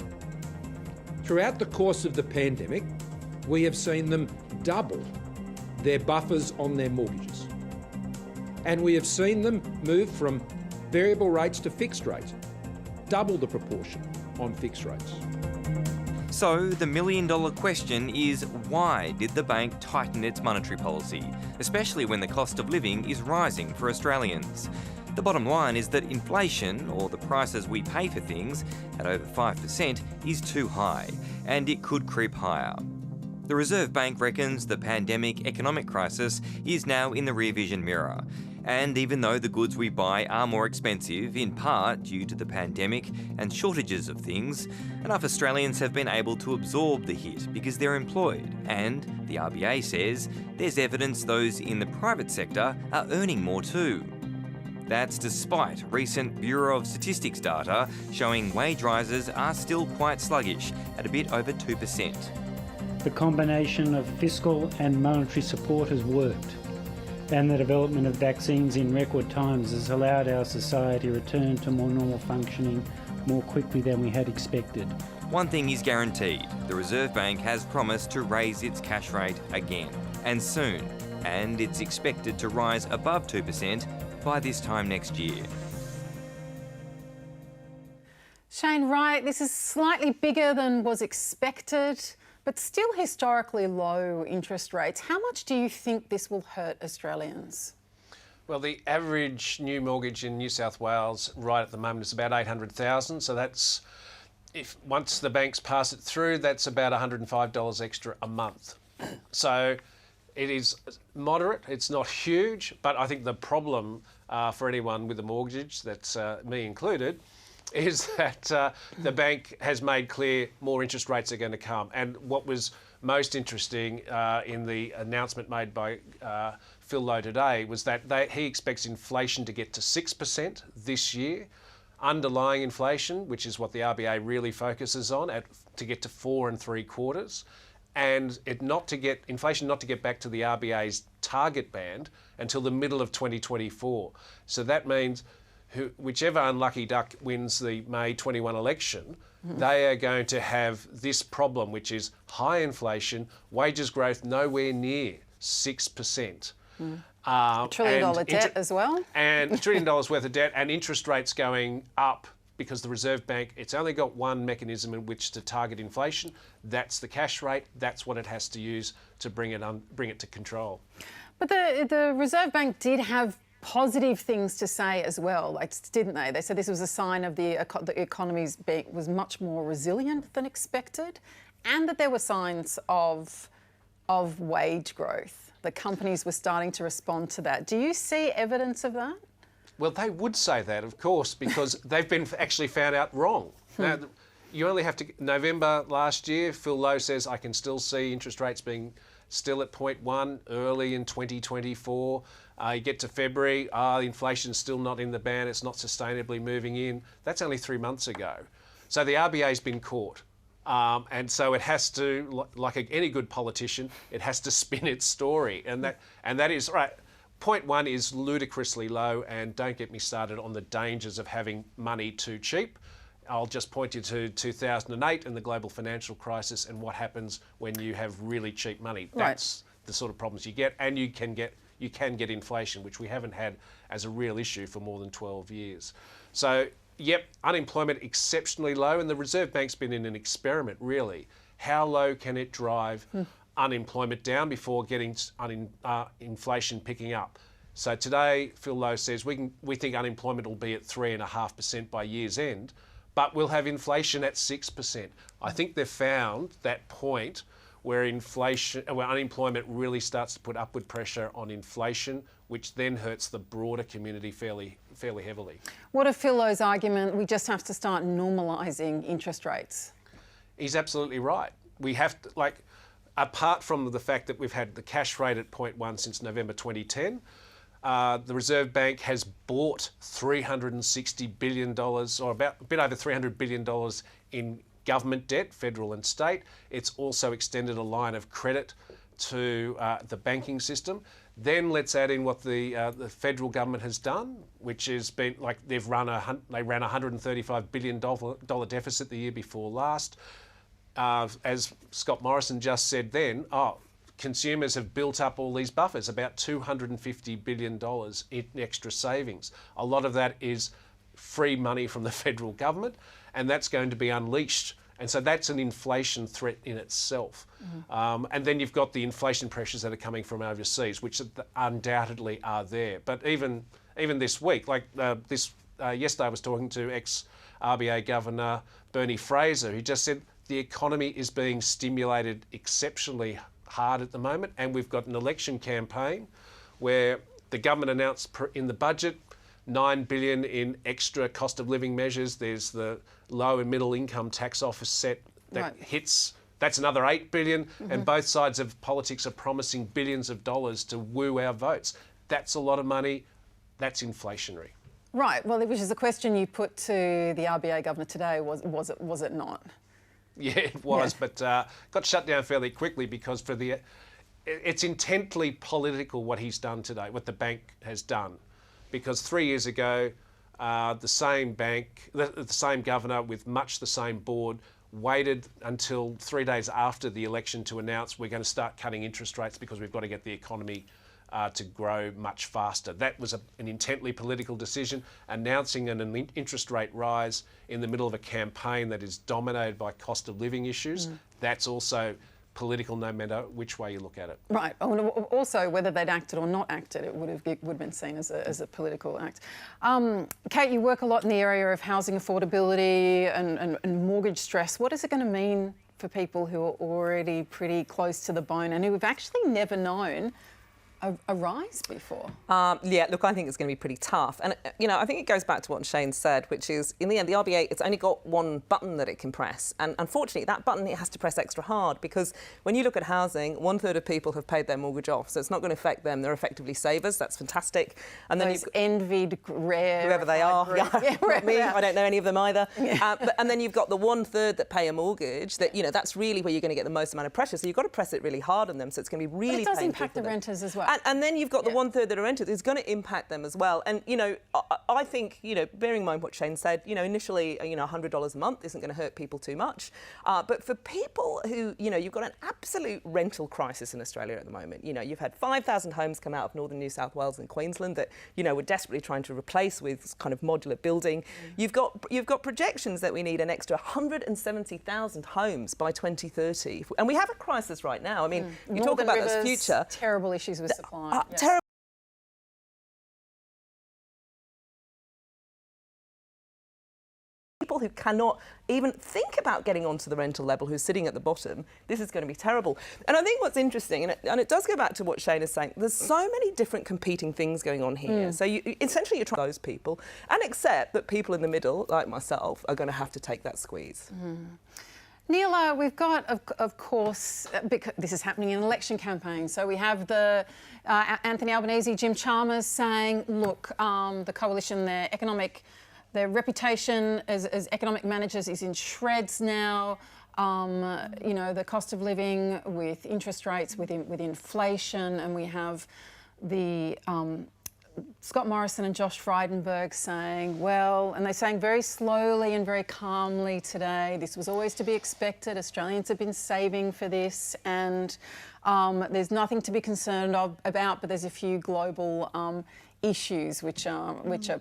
Throughout the course of the pandemic, we have seen them double their buffers on their mortgages. And we have seen them move from variable rates to fixed rates, double the proportion on fixed rates. So the $1 million question is, why did the bank tighten its monetary policy, especially when the cost of living is rising for Australians? The bottom line is that inflation, or the prices we pay for things, at over 5% is too high, and it could creep higher. The Reserve Bank reckons the pandemic economic crisis is now in the rear vision mirror. And even though the goods we buy are more expensive, in part due to the pandemic and shortages of things, enough Australians have been able to absorb the hit because they're employed. And the RBA says there's evidence those in the private sector are earning more too. That's despite recent Bureau of Statistics data showing wage rises are still quite sluggish at a bit over 2%. The combination of fiscal and monetary support has worked, and the development of vaccines in record times has allowed our society to return to more normal functioning more quickly than we had expected. One thing is guaranteed, the Reserve Bank has promised to raise its cash rate again, and soon, and it's expected to rise above 2% by this time next year. Shane Wright, this is slightly bigger than was expected, but still historically low interest rates. How much do you think this will hurt Australians? Well, the average new mortgage in New South Wales right at the moment is about $800,000. So that's, if once the banks pass it through, that's about $105 extra a month. So it is moderate, it's not huge, but I think the problem for anyone with a mortgage, that's me included, is that the bank has made clear more interest rates are going to come. And what was most interesting in the announcement made by Phil Lowe today was that he expects inflation to get to 6% this year, underlying inflation, which is what the RBA really focuses on, to get to 4 3/4, and inflation not to get back to the RBA's target band until the middle of 2024. So that means whichever unlucky duck wins the May 21 election, they are going to have this problem, which is high inflation, wages growth nowhere near 6%. $1 trillion debt as well. And $1 trillion worth of debt, and interest rates going up because the Reserve Bank, it's only got one mechanism in which to target inflation. That's the cash rate. That's what it has to use to bring it to control. But the Reserve Bank did have positive things to say as well, didn't they? They said this was a sign of the economy's was much more resilient than expected, and that there were signs of wage growth. The companies were starting to respond to that. Do you see evidence of that? Well, they would say that, of course, because they've been actually found out wrong. Now, you only have to... November last year, Phil Lowe says, I can still see interest rates being still at 0.1 early in 2024. You get to February, inflation's still not in the band, it's not sustainably moving in. That's only 3 months ago. So the RBA's been caught. And so it has to, like any good politician, it has to spin its story. And that is, right, 0.1 is ludicrously low, and don't get me started on the dangers of having money too cheap. I'll just point you to 2008 and the global financial crisis and what happens when you have really cheap money. That's the sort of problems you get, and you can get inflation, which we haven't had as a real issue for more than 12 years. So, yep, unemployment exceptionally low, and the Reserve Bank's been in an experiment, really. How low can it drive unemployment down before getting inflation picking up? So today, Phil Lowe says we think unemployment will be at 3.5% by year's end, but we'll have inflation at 6%. I think they've found that point where unemployment really starts to put upward pressure on inflation, which then hurts the broader community fairly heavily. What of Phil Lowe's argument, we just have to start normalising interest rates? He's absolutely right. We have to, apart from the fact that we've had the cash rate at 0.1 since November 2010, the Reserve Bank has bought $360 billion, or about a bit over $300 billion in government debt, federal and state. It's also extended a line of credit to the banking system. Then let's add in what the federal government has done, which has been they ran a $135 billion deficit the year before last. As Scott Morrison just said then, consumers have built up all these buffers, about $250 billion in extra savings. A lot of that is free money from the federal government, and that's going to be unleashed. And so that's an inflation threat in itself. And then you've got the inflation pressures that are coming from overseas, which undoubtedly are there. But even this week, yesterday I was talking to ex-RBA Governor Bernie Fraser, who just said the economy is being stimulated exceptionally hard at the moment, and we've got an election campaign where the government announced in the budget $9 billion in extra cost of living measures. There's the low and middle income tax offset that hits. That's another $8 billion, and both sides of politics are promising billions of dollars to woo our votes. That's a lot of money. That's inflationary. Right. Well, which is a question you put to the RBA governor today. Was it not? Yeah, it was, but got shut down fairly quickly because it's intently political what he's done today, what the bank has done. Because 3 years ago, the same bank, the same governor with much the same board, waited until 3 days after the election to announce we're going to start cutting interest rates because we've got to get the economy to grow much faster. That was an intently political decision, announcing an interest rate rise in the middle of a campaign that is dominated by cost of living issues. That's also political no matter which way you look at it. Right. Also, whether they'd acted or not acted, it would have been seen as a political act. Kate, you work a lot in the area of housing affordability and mortgage stress. What is it going to mean for people who are already pretty close to the bone and who have actually never known a rise before? Yeah, look, I think it's going to be pretty tough. And, you know, I think it goes back to what Shane said, which is, in the end, the RBA, it's only got one button that it can press. And unfortunately, that button it has to press extra hard, because when you look at housing, 1/3 of people have paid their mortgage off. So it's not going to affect them. They're effectively savers. That's fantastic. And then those envied, rare... Whoever they are. Yeah, not me. I don't know any of them either. Yeah. And then you've got the 1/3 that pay a mortgage that, you know, that's really where you're going to get the most amount of pressure. So you've got to press it really hard on them. So it's going to be really painful. But it does impact the renters as well. And then you've got the 1/3 that are renters. It's going to impact them as well. And, you know, I think, you know, bearing in mind what Shane said, you know, initially, you know, $100 a month isn't going to hurt people too much. But for people who, you know, you've got an absolute rental crisis in Australia at the moment. You know, you've had 5,000 homes come out of northern New South Wales and Queensland that, you know, we're desperately trying to replace with kind of modular building. You've got projections that we need an extra 170,000 homes by 2030. And we have a crisis right now. I mean, you talk about this future. Terrible issues with supply. Terrible. People who cannot even think about getting onto the rental level, who's sitting at the bottom, this is going to be terrible. And I think what's interesting, and it does go back to what Shane is saying, there's so many different competing things going on here. So essentially you're trying those people and accept that people in the middle, like myself, are going to have to take that squeeze. Neela, we've got, of course, because this is happening in an election campaign, so we have the Anthony Albanese, Jim Chalmers saying, look, the coalition, their reputation as economic managers is in shreds now. You know, the cost of living with interest rates, with inflation, and we have the Scott Morrison and Josh Frydenberg saying, well, and they're saying very slowly and very calmly today, this was always to be expected. Australians have been saving for this, and there's nothing to be concerned about, but there's a few global issues which are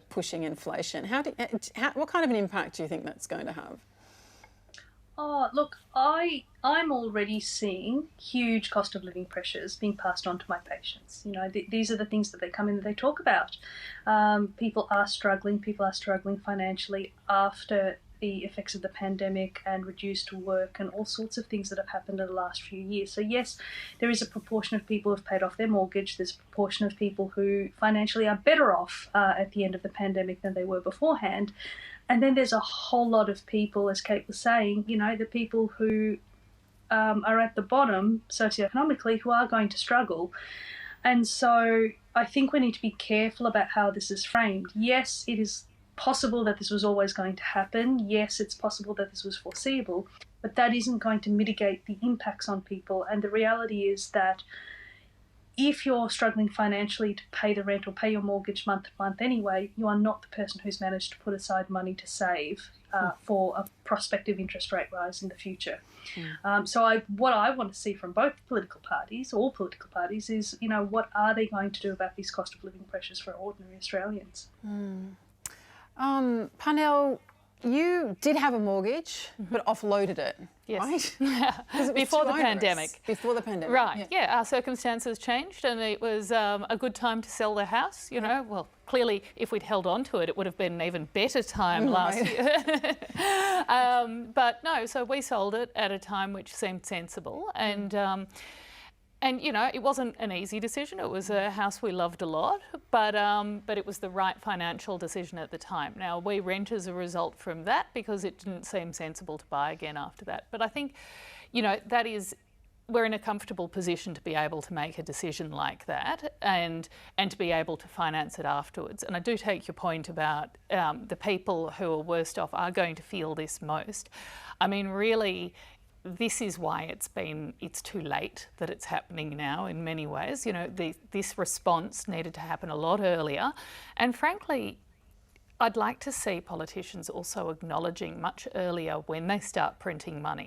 pushing inflation. What kind of an impact do you think that's going to have? Oh, look, I'm already seeing huge cost of living pressures being passed on to my patients. You know, these are the things that they come in and they talk about. People are struggling financially after the effects of the pandemic and reduced work and all sorts of things that have happened in the last few years. So yes, there is a proportion of people who've paid off their mortgage. There's a proportion of people who financially are better off at the end of the pandemic than they were beforehand. And then there's a whole lot of people, as Kate was saying, you know, the people who are at the bottom socioeconomically who are going to struggle. And so I think we need to be careful about how this is framed. Yes, it is possible that this was always going to happen. Yes, it's possible that this was foreseeable, but that isn't going to mitigate the impacts on people. And the reality is that if you're struggling financially to pay the rent or pay your mortgage month to month anyway, you are not the person who's managed to put aside money to save for a prospective interest rate rise in the future. So what I want to see from both political parties, all political parties, is, you know, what are they going to do about these cost of living pressures for ordinary Australians? Parnell, you did have a mortgage, but offloaded it, right? Before the pandemic. Before the pandemic. Right, yeah, our circumstances changed and it was a good time to sell the house, you know. Well, clearly, if we'd held on to it, it would have been an even better time last year. But no, so we sold it at a time which seemed sensible and, you know, it wasn't an easy decision. It was a house we loved a lot, but it was the right financial decision at the time. Now, we rent as a result from that because it didn't seem sensible to buy again after that. But I think, you know, we're in a comfortable position to be able to make a decision like that and to be able to finance it afterwards. And I do take your point about the people who are worst off are going to feel this most. I mean, really, this is why it's too late that it's happening now in many ways. You know, this response needed to happen a lot earlier. And frankly, I'd like to see politicians also acknowledging much earlier when they start printing money